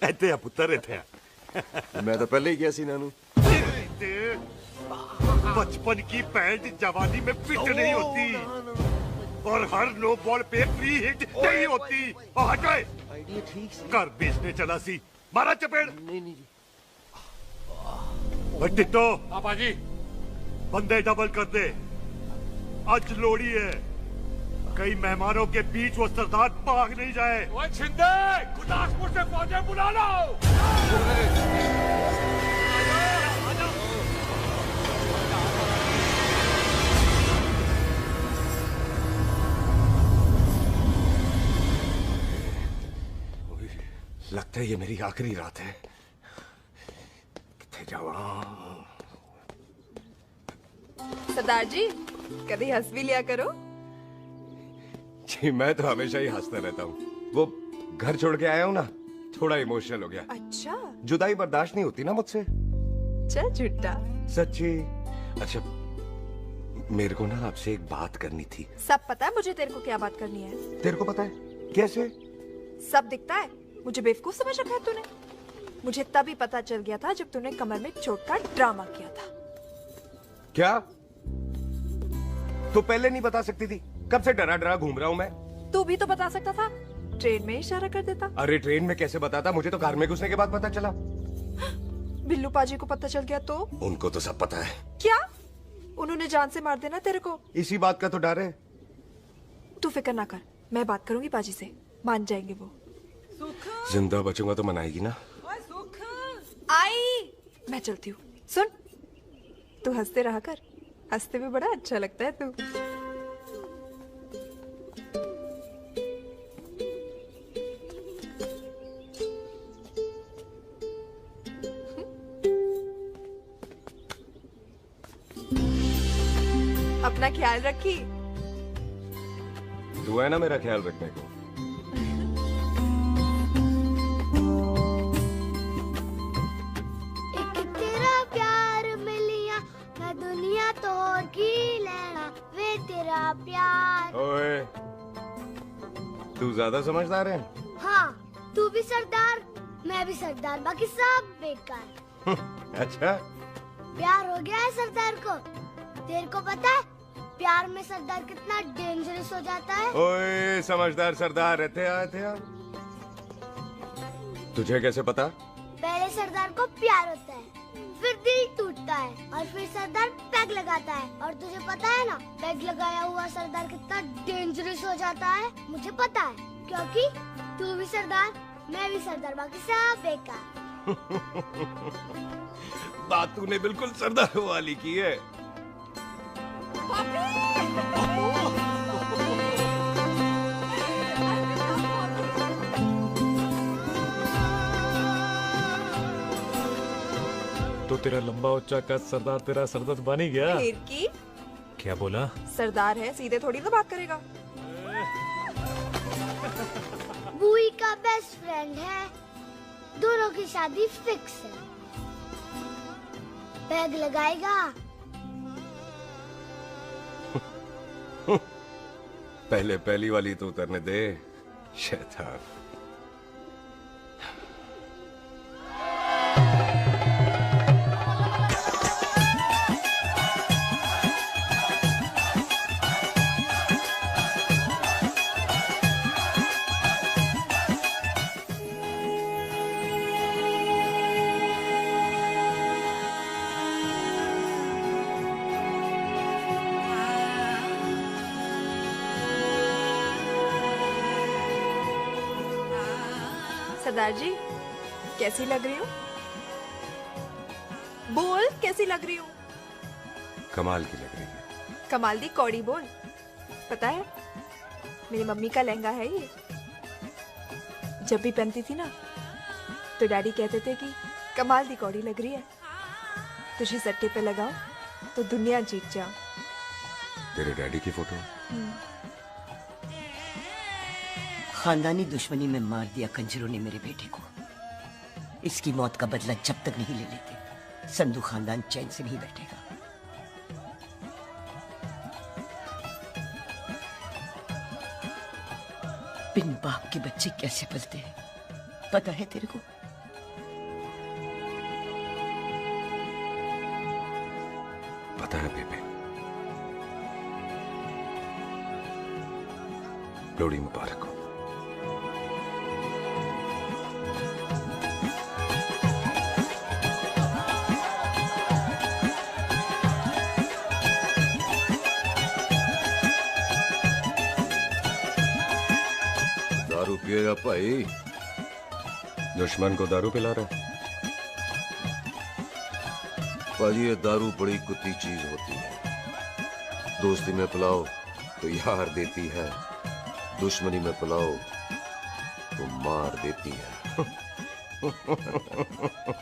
ऐते पुत्र इत्थे मैं तो पहले ही गया सी नानू। बचपन की पैंट जवानी में फिट नहीं होती और हर नो बॉल पे फ्री हिट नहीं होती। और हटाए आइडिया ठीक से। घर बेचने चला सी, मारा चपेड़। नहीं नहीं जी। टिट्टो। हाँ बाजी। बंदे डबल कर दे, आज लोड़ी है। कई मेहमानों के बीच वो सरदार भाग नहीं जाए। ओए छिंदे, गुरदासपुर से फौजें बुला लो। लगता है ये मेरी आखिरी रात है। किथे जावा? सरदार जी कभी हंस भी लिया करो। जी मैं तो हमेशा ही हंसता रहता हूँ। वो घर छोड़ के आया हूँ ना, थोड़ा इमोशनल हो गया। अच्छा जुदाई बर्दाश्त नहीं होती ना मुझसे। चल झूठा। सच्ची। अच्छा मेरे को ना आपसे एक बात करनी थी। सब पता है मुझे तेरे को क्या बात करनी है। तेरे को पता है? कैसे? सब दिखता है। मुझे बेवकूफ समझ रखा है तूने। मुझे तभी पता चल गया था जब तूने कमर में चोट का ड्रामा किया था। क्या? तो पहले नहीं बता सकती थी? कब से डरा डरा घूम रहा हूँ मैं। तू भी तो बता सकता था, ट्रेन में इशारा कर देता। अरे ट्रेन में कैसे बताता? मुझे तो कार में घुसने के बाद पता चला। बिल्लू पाजी को पता चल गया तो? उनको तो सब पता है। क्या? उन्होंने जान से मार देना तेरे को। इसी बात का तो डर है। तू फिक्र ना कर, मैं बात करूंगी पाजी से, मान जाएंगे वो। जिंदा बचूंगा तो मनाएगी ना? आई मैं चलती हूँ। सुन, तू हंसते रहा कर, हंसते भी बड़ा अच्छा लगता है तू। अपना ख्याल रखी। तू है ना मेरा ख्याल रखने को। एक तेरा प्यार मिलिया मैं दुनिया तो की लेना वे तेरा प्यार। ओए तू ज्यादा समझदार है। हाँ तू भी सरदार, मैं भी सरदार, बाकी सब बेकार। अच्छा प्यार हो गया है सरदार को। तेरे को पता है प्यार में सरदार कितना डेंजरस हो जाता है। ओए समझदार सरदार रहते थे। तुझे कैसे पता? पहले सरदार को प्यार होता है, फिर दिल टूटता है और फिर सरदार पैग लगाता है। और तुझे पता है ना पैग लगाया हुआ सरदार कितना डेंजरस हो जाता है। मुझे पता है क्योंकि तू भी सरदार, मैं भी सरदार, बाकी सब बेकार। बात तूने बिल्कुल सरदार वाली की है। तो तेरा लंबा उच्चा कद सरदार तेरा सरदर्द बन ही गया। फिर की? क्या बोला? सरदार है, सीधे थोड़ी ना बात करेगा। बुई का बेस्ट फ्रेंड है, दोनों की शादी फिक्स है। पैग लगाएगा। पहले पहली वाली तो उतरने दे शैतान। सरदार जी कैसी लग रही हूँ? बोल कैसी लग रही हूँ? कमाल की लग रही है। कमाल दी कौड़ी बोल। पता है मेरी मम्मी का लहंगा है ये। जब भी पहनती थी ना तो डैडी कहते थे कि कमाल दी कौड़ी लग रही है, तुझे सट्टे पे लगाओ तो दुनिया जीत जाओ। तेरे डैडी की फोटो? खानदानी दुश्मनी में मार दिया कंजरों ने मेरे बेटे को। इसकी मौत का बदला जब तक नहीं ले लेते संधू खानदान चैन से नहीं बैठेगा। बिन बाप के बच्चे कैसे पलते हैं पता है तेरे को? पता है बेबे। लोहड़ी मुबारक हो। दारू पिएगा भाई? दुश्मन को दारू पिला रहा है? भाजी ये दारू बड़ी कुत्ती चीज होती है। दोस्ती में पिलाओ तो यार देती है, दुश्मनी में पिलाओ तो मार देती है।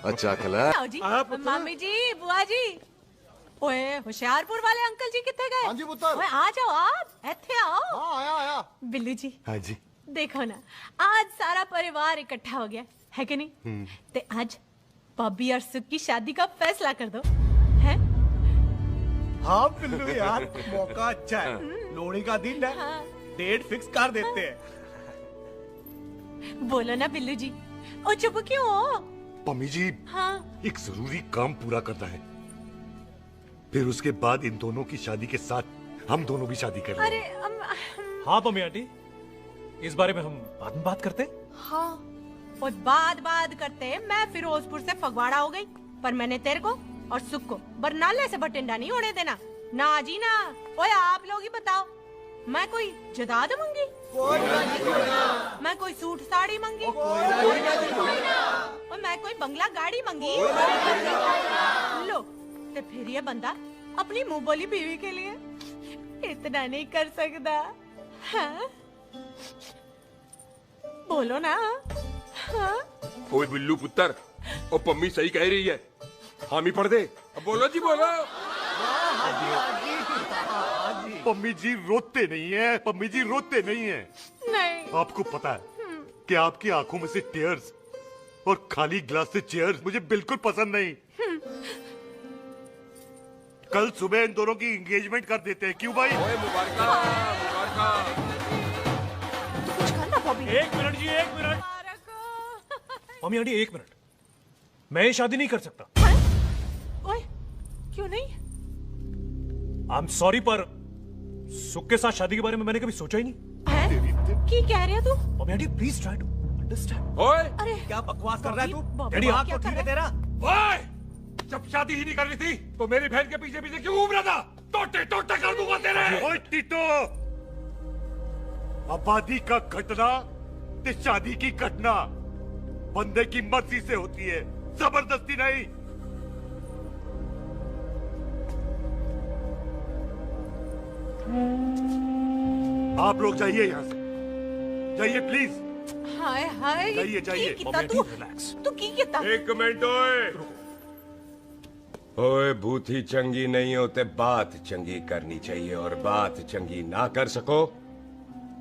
अच्छा खिला। आओ जी, मामी जी, बुआ जी। ओए होशियारपुर वाले अंकल जी कितने गए? हाँ जी पुत्र। ओए आ जाओ आप, ऐथे आओ। हाँ आया। बिल्लू जी। हाँ जी। देखो ना, आज सारा परिवार इकट्ठा हो गया है कि नहीं? ते आज बॉबी और सुख की शादी का फैसला कर दो, हैं? हाँ बिल्लू यार, मौका अच्छा है। लोहड़ी का दिन है, डेट फिक्स कर देते हैं। बोलो ना बिल्लू जी, ओ चुप क्यों हो? पम्मी जी, हाँ एक जरूरी काम पूरा करना है, फिर उसके बाद इन दोनों की शादी के साथ हम दोनों भी शादी कर लेंगे। अरे हाँ पम्मी आंटी, इस बारे में हम बाद में बात करते। हाँ और बात करते मैं फिरोजपुर से फगवाड़ा हो गई, पर मैंने तेरे को और सुख को बरनाले से बटिंडा नहीं होने देना। ना जी ना। ओए आप लोग ही बताओ, मैं कोई जदाद मंगी? मैं कोई सूट साड़ी मंगी? और मैं कोई बंगला गाड़ी मंगी? लो तो फिर ये बंदा अपनी मुंह बोली बीवी के लिए इतना नहीं कर सकता। हाँ? बोलो ना। हाँ? ओए बिल्लू पुत्र, ओ पम्मी सही कह रही है, हामी पढ़ दे। अब बोलो जी बोलो। पम्मी जी रोते नहीं है, पम्मी जी रोते नहीं है। नहीं। आपको पता है कि आपकी आंखों में से टीयर्स और खाली ग्लास से चेयर्स मुझे बिल्कुल पसंद नहीं। कल सुबह इन दोनों की एंगेजमेंट कर देते हैं, क्यों भाई? एक मिनट जी, एक मिनट। मम्मी आंटी एक मिनट, मैं ये शादी नहीं कर सकता। ओए क्यों नहीं? आई एम सॉरी, पर सुख के साथ शादी के बारे में मैंने कभी सोचा ही नहीं। की कह रहे तू? Mummy aunty please try to understand. ओए अरे क्या बकवास कर रहा है तू? डैडी दिमाग तो ठीक है तेरा? ओए, जब शादी ही नहीं करनी थी तो मेरी बहन के पीछे पीछे क्यों घूम रहा था? टोटे टोटे कर दूंगा तेरे। ओए टीटो, आबादी का घटना ते शादी की घटना बंदे की मर्जी से होती है, जबरदस्ती नहीं। आप लोग जाइए यहाँ से, जाइए प्लीज। हाय हाय, जाइए जाइए। तू की कितना? एक मिनट ओए। ओए भूथी चंगी नहीं होते, बात चंगी करनी चाहिए, और बात चंगी ना कर सको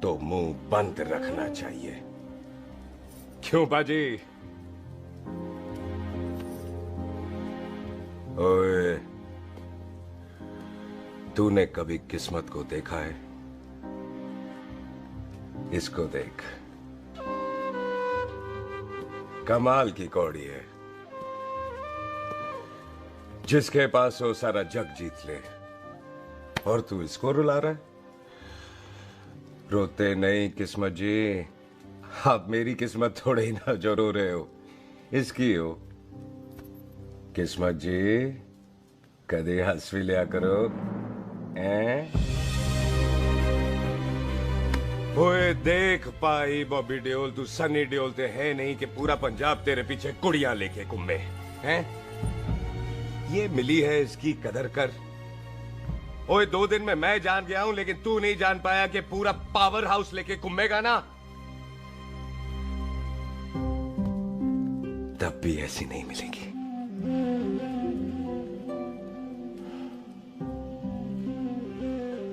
तो मुंह बंद रखना चाहिए। क्यों बाजी? ओए तूने कभी किस्मत को देखा है? इसको देख, कमाल की कौड़ी है, जिसके पास हो सारा जग जीत ले, और तू इसको रुला रहा है? रोते नहीं किस्मत जी, आप मेरी किस्मत थोड़े ही ना जो रो रहे हो, इसकी हो। किस्मत जी कदे हंस भी लिया करो। ओए देख पाई बॉबी देओल, तू सनी देओल ते है नहीं कि पूरा पंजाब तेरे पीछे कुड़ियां लेके घूमे हैं? ये मिली है, इसकी कदर कर। ओए 2 दिन में मैं जान गया हूं, लेकिन तू नहीं जान पाया कि पूरा पावर हाउस लेके घूमेगा ना, तब भी ऐसी नहीं मिलेगी।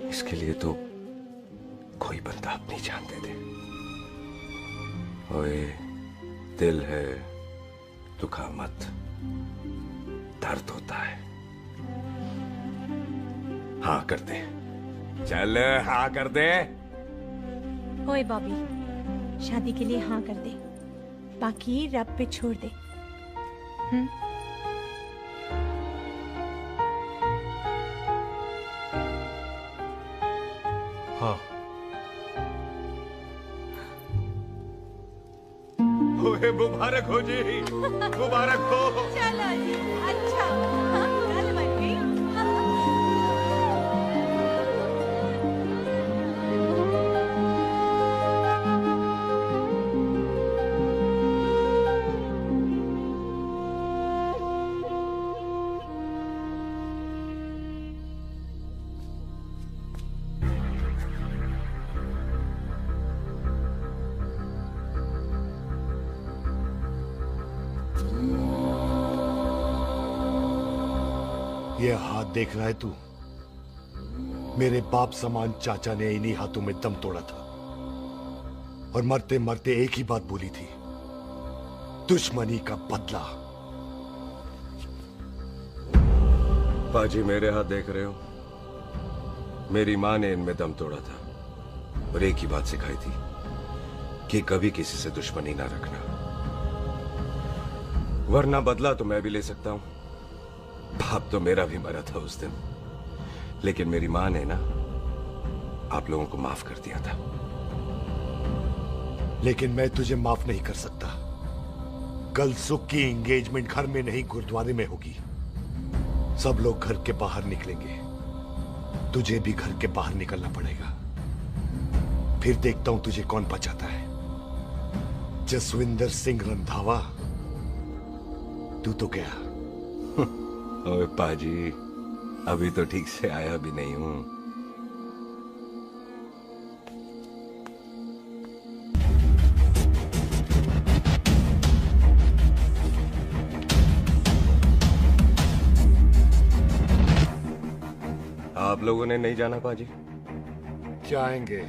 इसके लिए तो कोई बंदा अपनी जान दे दे। ओए दिल है, दुखा मत, दर्द होता है। हाँ कर दे, चल हाँ कर दे। ओए बॉबी, शादी के लिए हाँ कर दे, बाकी रब पे छोड़ दे। हाँ। ओए मुबारक हो जी, मुबारक हो। चलो जी, अच्छा। हाँ, चल बच्ची। ये हाथ देख रहा है तू? मेरे बाप समान चाचा ने इन्हीं हाथों में दम तोड़ा था और मरते मरते एक ही बात बोली थी, दुश्मनी का बदला। पाजी मेरे हाथ देख रहे हो? मेरी माँ ने इनमें दम तोड़ा था और एक ही बात सिखाई थी कि कभी किसी से दुश्मनी ना रखना, वरना बदला तो मैं भी ले सकता हूं। बाप तो मेरा भी मरा था उस दिन, लेकिन मेरी माँ ने ना आप लोगों को माफ कर दिया था। लेकिन मैं तुझे माफ नहीं कर सकता। कल सुख की एंगेजमेंट घर में नहीं गुरुद्वारे में होगी। सब लोग घर के बाहर निकलेंगे, तुझे भी घर के बाहर निकलना पड़ेगा। फिर देखता हूं तुझे कौन बचाता है। जसविंदर सिंह रंधावा, तू तो गया। ओए पाजी, अभी तो ठीक से आया भी नहीं हूं। आप लोगों ने नहीं जाना पाजी? जाएंगे,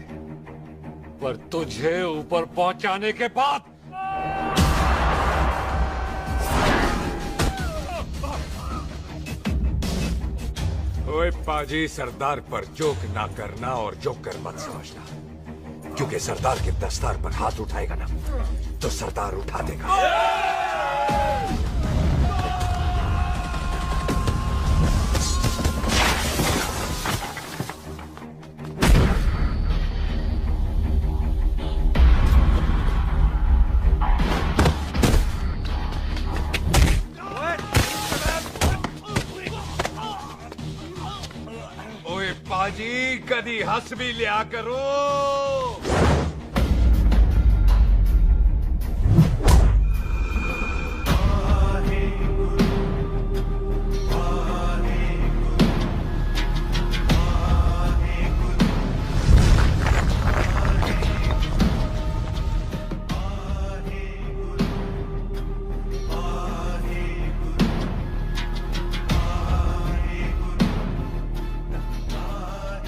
पर तुझे ऊपर पहुंचाने के बाद। ओए पाजी, सरदार पर जोक ना करना और जोकर मत समझना, क्योंकि सरदार के दस्तार पर हाथ उठाएगा ना तो सरदार उठा देगा। पाजी, कदी हंस भी लिया करो।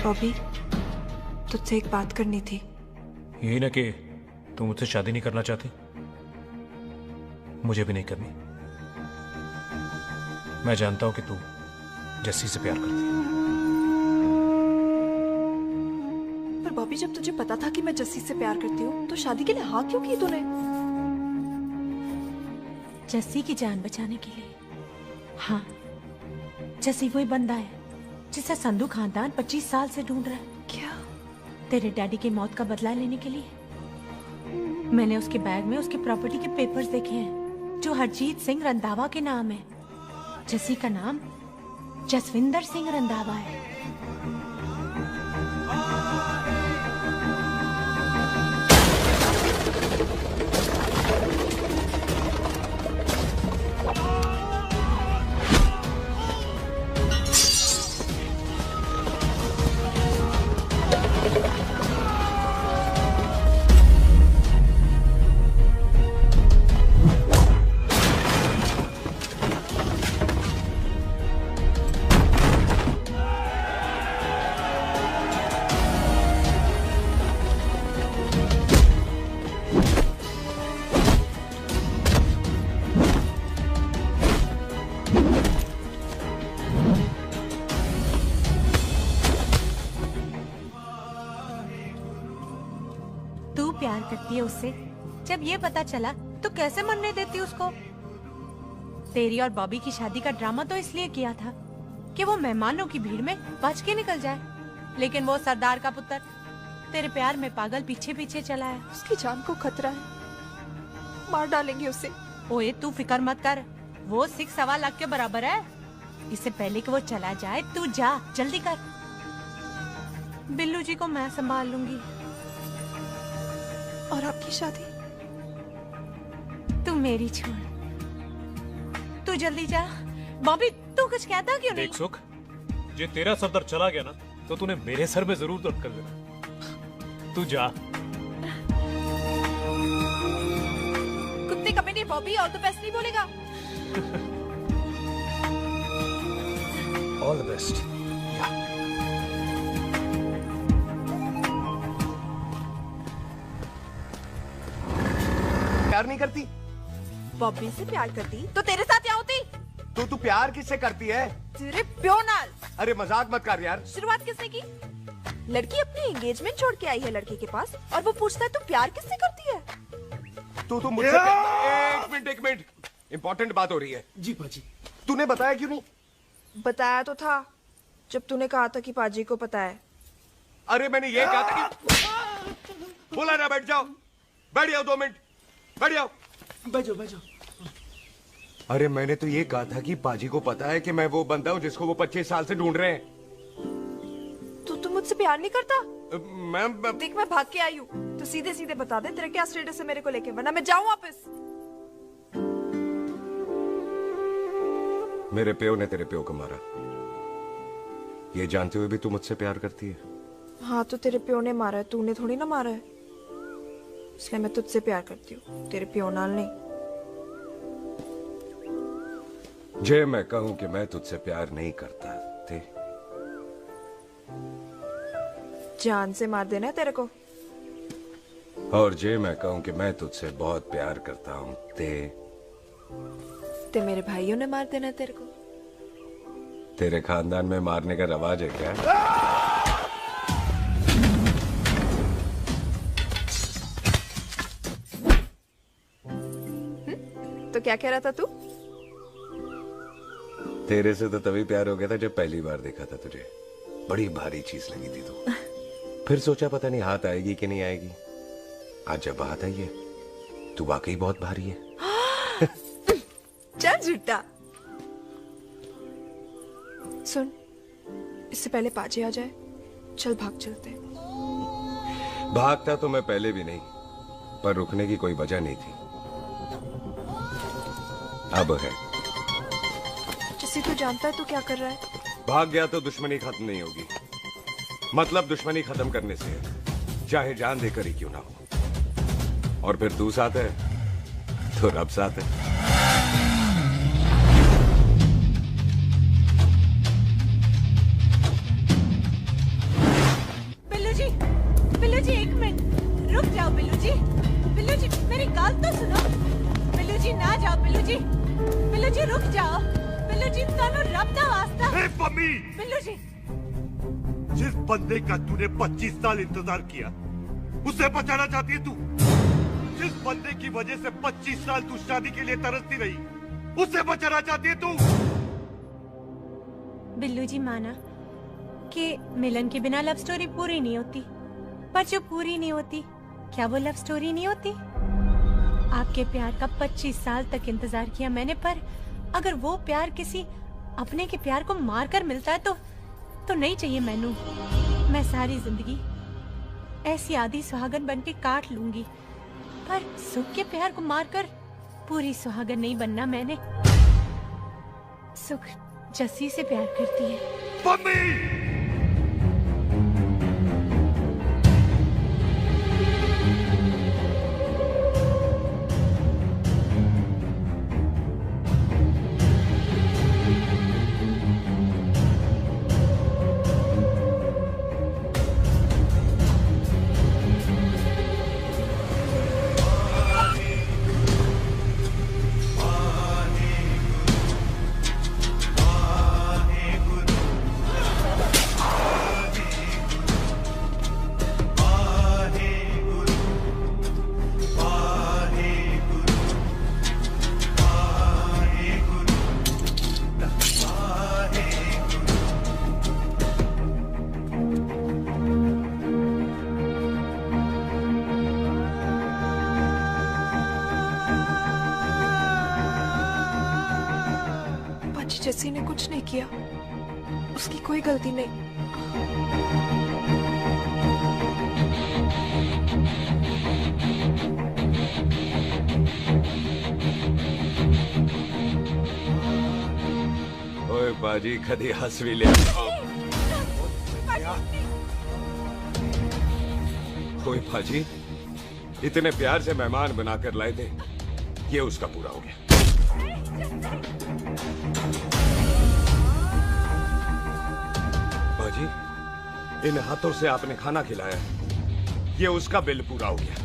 बॉबी, तुझसे एक बात करनी थी। यही ना कि तुम मुझसे शादी नहीं करना चाहती? मुझे भी नहीं करनी। मैं जानता हूं कि तू जस्सी से प्यार करती है। पर बॉबी, जब तुझे पता था कि मैं जस्सी से प्यार करती हूँ तो शादी के लिए हाँ क्यों की तूने? जस्सी की जान बचाने के लिए। हाँ, जस्सी वही बंदा है जिसे संधू खानदान 25 साल से ढूंढ रहा है। क्या? तेरे डैडी की मौत का बदला लेने के लिए। मैंने उसके बैग में उसकी प्रॉपर्टी के पेपर्स देखे हैं जो हरजीत सिंह रंधावा के नाम है। जस्सी का नाम जसविंदर सिंह रंधावा है। प्यार करती है उससे। जब ये पता चला तो कैसे मरने देती उसको? तेरी और बॉबी की शादी का ड्रामा तो इसलिए किया था कि वो मेहमानों की भीड़ में बच के निकल जाए, लेकिन वो सरदार का पुत्र तेरे प्यार में पागल पीछे पीछे चला है। उसकी जान को खतरा है, मार डालेंगे उसे। ओए तू फिक्र मत कर, वो 6.25 लाख के बराबर है। इससे पहले कि वो चला जाए तू जा, जल्दी कर। बिल्लू जी को मैं संभाल लूंगी। और आपकी शादी? तू मेरी छोड़, तू जल्दी जा। बॉबी तू कुछ कहता क्यों नहीं? देख सुख, जे तेरा सरदार चला गया ना तो तूने मेरे सर में जरूर दर्द कर देना। तू जा। कुत्ते कमीने बॉबी, और तो पैसे नहीं बोलेगा। All the best. प्यार नहीं करती? बॉबी से प्यार करती तो तेरे साथ क्या होती? तो तू प्यार किससे करती है? तेरे प्यो नाल। अरे मजाक मत कर यार। शुरुआत किसने की? लड़की अपनी एंगेजमेंट छोड़ के आई है लड़के के पास और वो पूछता है तू प्यार किससे करती है? तू मुझसे एक मिनट इंपॉर्टेंट बात हो रही है। जी पाजी। तूने बताया क्यों नहीं? बताया तो था जब तूने कहा था कि पाजी को पता है। अरे मैंने ये कहा था कि बोला ना बैठ जाओ 2 मिनट बैठ जाओ। बैठ जाओ। अरे मैंने तो ये कहा था कि पाजी को पता है कि मैं वो बंदा हूँ जिसको वो 25 साल से ढूंढ रहे हैं। तू मुझसे प्यार नहीं करता? मैं देख मैं भाग के आई हूँ तो सीधे सीधे बता दे तेरा क्या स्टेटस है मेरे को लेके, वरना मैं जाऊँ वापस। मेरे प्यो ने तेरे प्यो को मारा, ये जानते हुए भी तू मुझसे प्यार करती है? हाँ तो तेरे प्यो ने मारा है, तूने थोड़ी ना मारा है, इसलिए मैं तुझसे प्यार करती हूँ, तेरे प्यो नाल नहीं। जे मैं कहूं कि मैं तुझसे प्यार नहीं करता थे, जान से मार देना है तेरे को। और जे मैं कहूं कि मैं तुझसे बहुत प्यार करता हूं ते मेरे भाइयों ने मार देना है तेरे को। तेरे खानदान में मारने का रवाज है क्या? तो क्या कह रहा था तू? तेरे से तो तभी प्यार हो गया था जब पहली बार देखा था तुझे, बड़ी भारी चीज लगी थी तू। फिर सोचा पता नहीं हाथ आएगी कि नहीं आएगी, आज जब हाथ आई है तू वाकई बहुत भारी है। चल झूठा। सुन, इससे पहले पाजी आ जाए, चल भाग चलते। भागता तो मैं पहले भी नहीं, पर रुकने की कोई वजह नहीं थी, अब है। जैसे तू जानता है तू क्या कर रहा है। भाग गया तो दुश्मनी खत्म नहीं होगी, मतलब दुश्मनी खत्म करने से है, चाहे जान देकर ही क्यों ना हो। और फिर तू साथ है तो रब साथ है। बिल्लू जी एक मिनट रुक जाओ। बिल्लू जी मेरी बात तो सुनो। बिल्लू जी ना जाओ। बिल्लू जी रुक जाओ। बिल्लू जी तानो रब दा वास्ता। हे पम्मी, बिल्लू जी जिस बंदे का तूने 25 साल इंतजार किया उसे बचाना चाहती है तू। जिस बंदे की वजह से 25 साल तू शादी के लिए तरसती रही उसे बचाना चाहती है तू। बिल्लू जी माना कि मिलन के बिना लव स्टोरी पूरी नहीं होती, पर जो पूरी नहीं होती क्या वो लव स्टोरी नहीं होती? आपके प्यार का 25 साल तक इंतजार किया मैंने, पर अगर वो प्यार किसी अपने के प्यार को मारकर मिलता है तो नहीं चाहिए मैनू। मैं सारी जिंदगी ऐसी आधी सुहागन बन के काट लूंगी, पर सुख के प्यार को मारकर पूरी सुहागन नहीं बनना मैंने। सुख जस्सी से प्यार करती है। जस्सी ने कुछ नहीं किया, उसकी कोई गलती नहीं। ओए बाजी कदी हंस भी लिया। ओए बाजी इतने प्यार से मेहमान बनाकर लाए थे, ये उसका पूरा हो गया। इन हाथों से आपने खाना खिलाया, ये उसका बिल पूरा हो गया।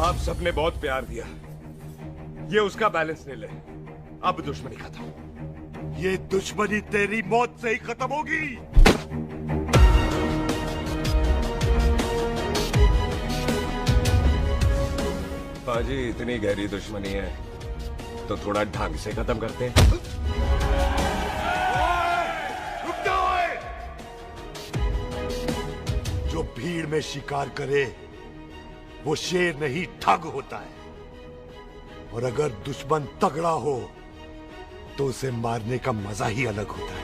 आप सबने बहुत प्यार दिया, ये उसका बैलेंस ले ले। अब दुश्मनी खत्म। ये दुश्मनी तेरी मौत से ही खत्म होगी। पाजी, इतनी गहरी दुश्मनी है तो थोड़ा ढंग से खत्म करते हैं। रुक जाओ! जो भीड़ में शिकार करे वो शेर नहीं ठग होता है, और अगर दुश्मन तगड़ा हो तो उसे मारने का मजा ही अलग होता है।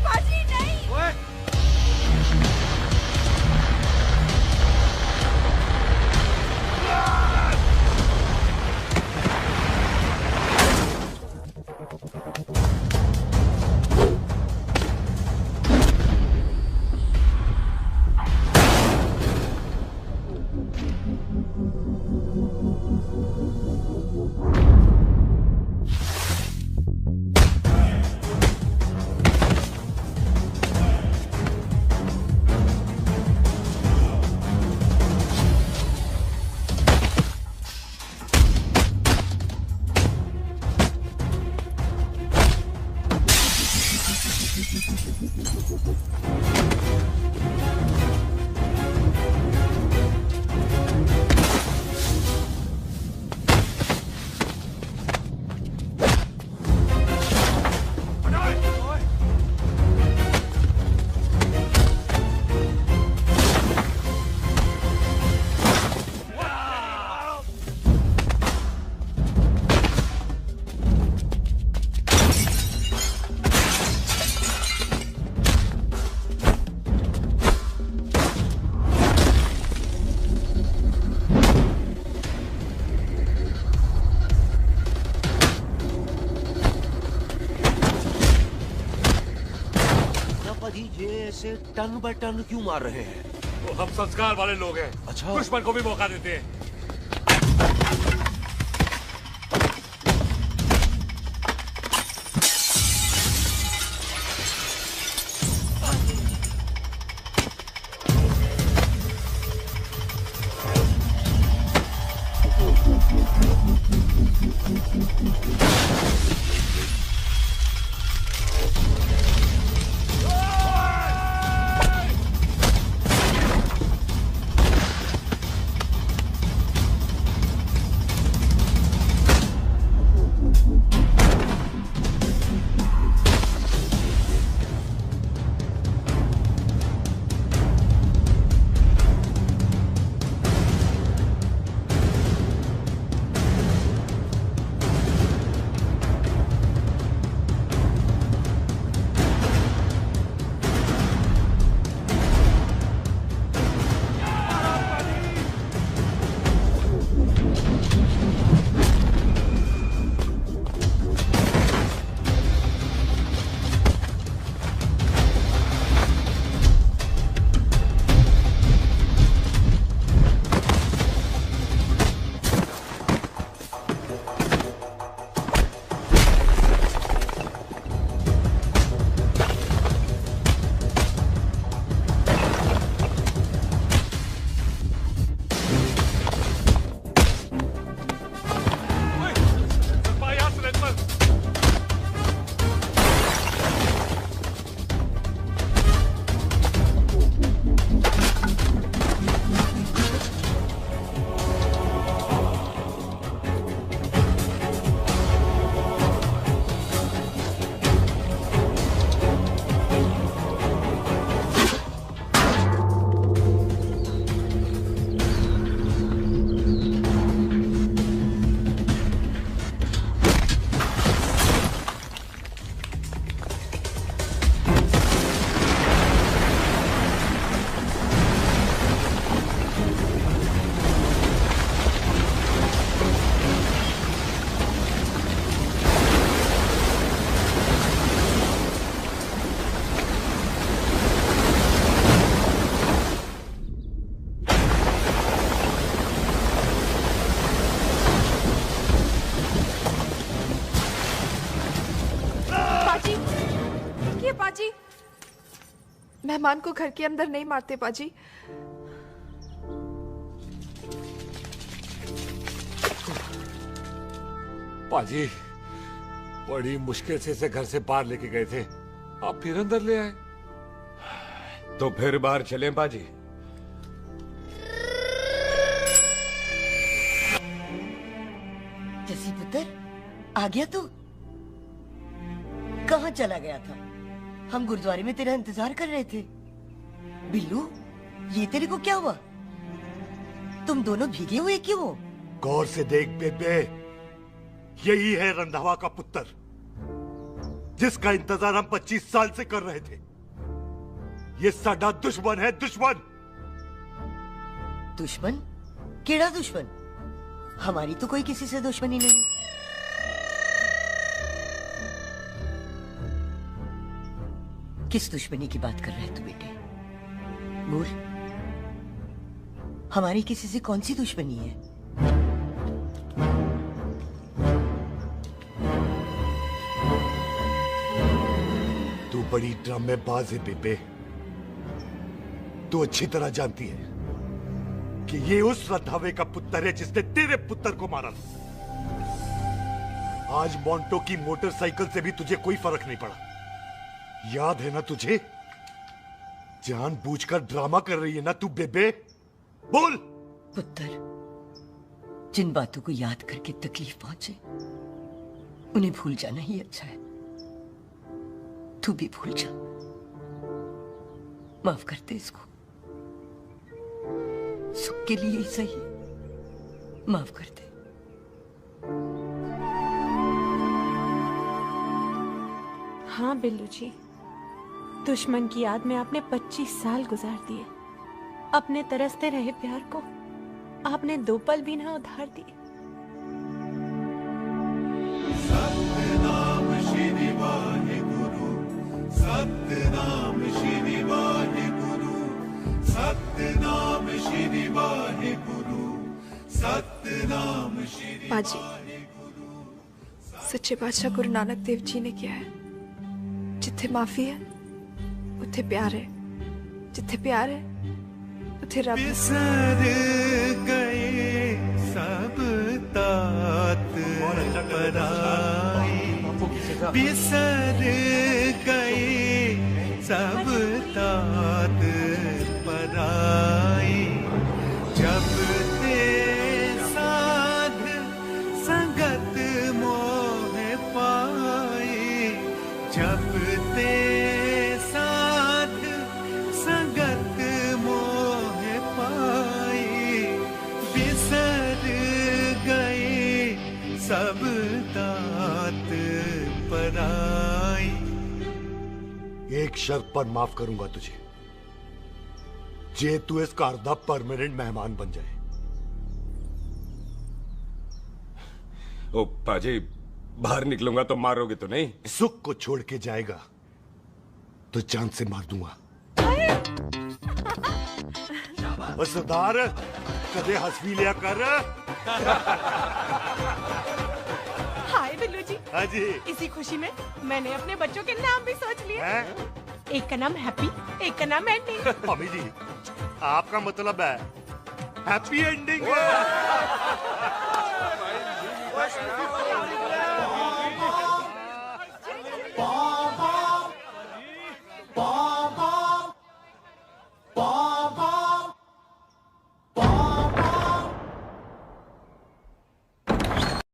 पाजी नहीं। ऐसे टन बाय टन क्यों मार रहे हैं? वो हम संस्कार वाले लोग हैं। अच्छा। दुश्मन को भी मौका देते हैं। पाजी, मेहमान को घर के अंदर नहीं मारते पाजी। पाजी, बड़ी मुश्किल से इसे घर से बाहर लेके गए थे, आप फिर अंदर ले आए। तो फिर बाहर चलें पाजी। जसी पुत्र, आ गया तू? कहाँ चला गया था? हम गुरुद्वारे में तेरा इंतजार कर रहे थे। बिल्लू, ये तेरे को क्या हुआ? तुम दोनों भीगे हुए क्यों? गौर से देख बेबे, यही है रंधावा का पुत्र, जिसका इंतजार हम 25 साल से कर रहे थे। ये साडा दुश्मन है, दुश्मन। दुश्मन? केड़ा दुश्मन? हमारी तो कोई किसी से दुश्मनी नहीं। किस दुश्मनी की बात कर रहे हैं तू बेटे? बोल, हमारी किसी से कौन सी दुश्मनी है? तू बड़ी ड्रामेबाज है बेबे। तू अच्छी तरह जानती है कि ये उस रंधावे का पुत्र है जिसने तेरे पुत्र को मारा था। आज मोंटो की मोटरसाइकिल से भी तुझे कोई फर्क नहीं पड़ा। याद है ना तुझे? जानबूझकर ड्रामा कर रही है ना तू बेबे? बोल। पुत्र, जिन बातों को याद करके तकलीफ पहुंचे उन्हें भूल जाना ही अच्छा है। तू भी भूल जा। माफ कर दे इसको, सुख के लिए ही सही, माफ कर दे। हाँ बिल्लू जी, दुश्मन की याद में आपने 25 साल गुजार दिए। अपने तरसते रहे प्यार को आपने 2 पल भी ना उधार दिए। सतनाम श्री वाहेगुरु, सतनाम श्री वाहेगुरु, सतनाम श्री वाहेगुरु, सतनाम श्री। पाजी, सच्चे बादशाह गुरु नानक देव जी ने किया है, जिथे माफी है उथे प्यार है, जिथे प्यार है उथे रब। बिसर गए सब तात पराई, बिसर गए सब तात पराई। जब ते साध संगत मोह पाए, जब ते साध संगत मोह पाए, बिसर गए सब तात पराई। एक शर्त पर माफ करूंगा तुझे, जे तू इस घर दा परमानेंट मेहमान बन जाए। ओ पाजी, बाहर निकलूंगा तो मारोगे तो नहीं? सुख को छोड़ के जाएगा तो जान से मार दूंगा। और सरदार, कदे हंस भी लिया कर। हाय बिल्लू जी। हाँ जी। इसी खुशी में मैंने अपने बच्चों के नाम भी सोच लिए। एक का नाम हैप्पी, एक का नाम एंडिंग। मम्मी जी, आपका मतलब है हैप्पी एंडिंग।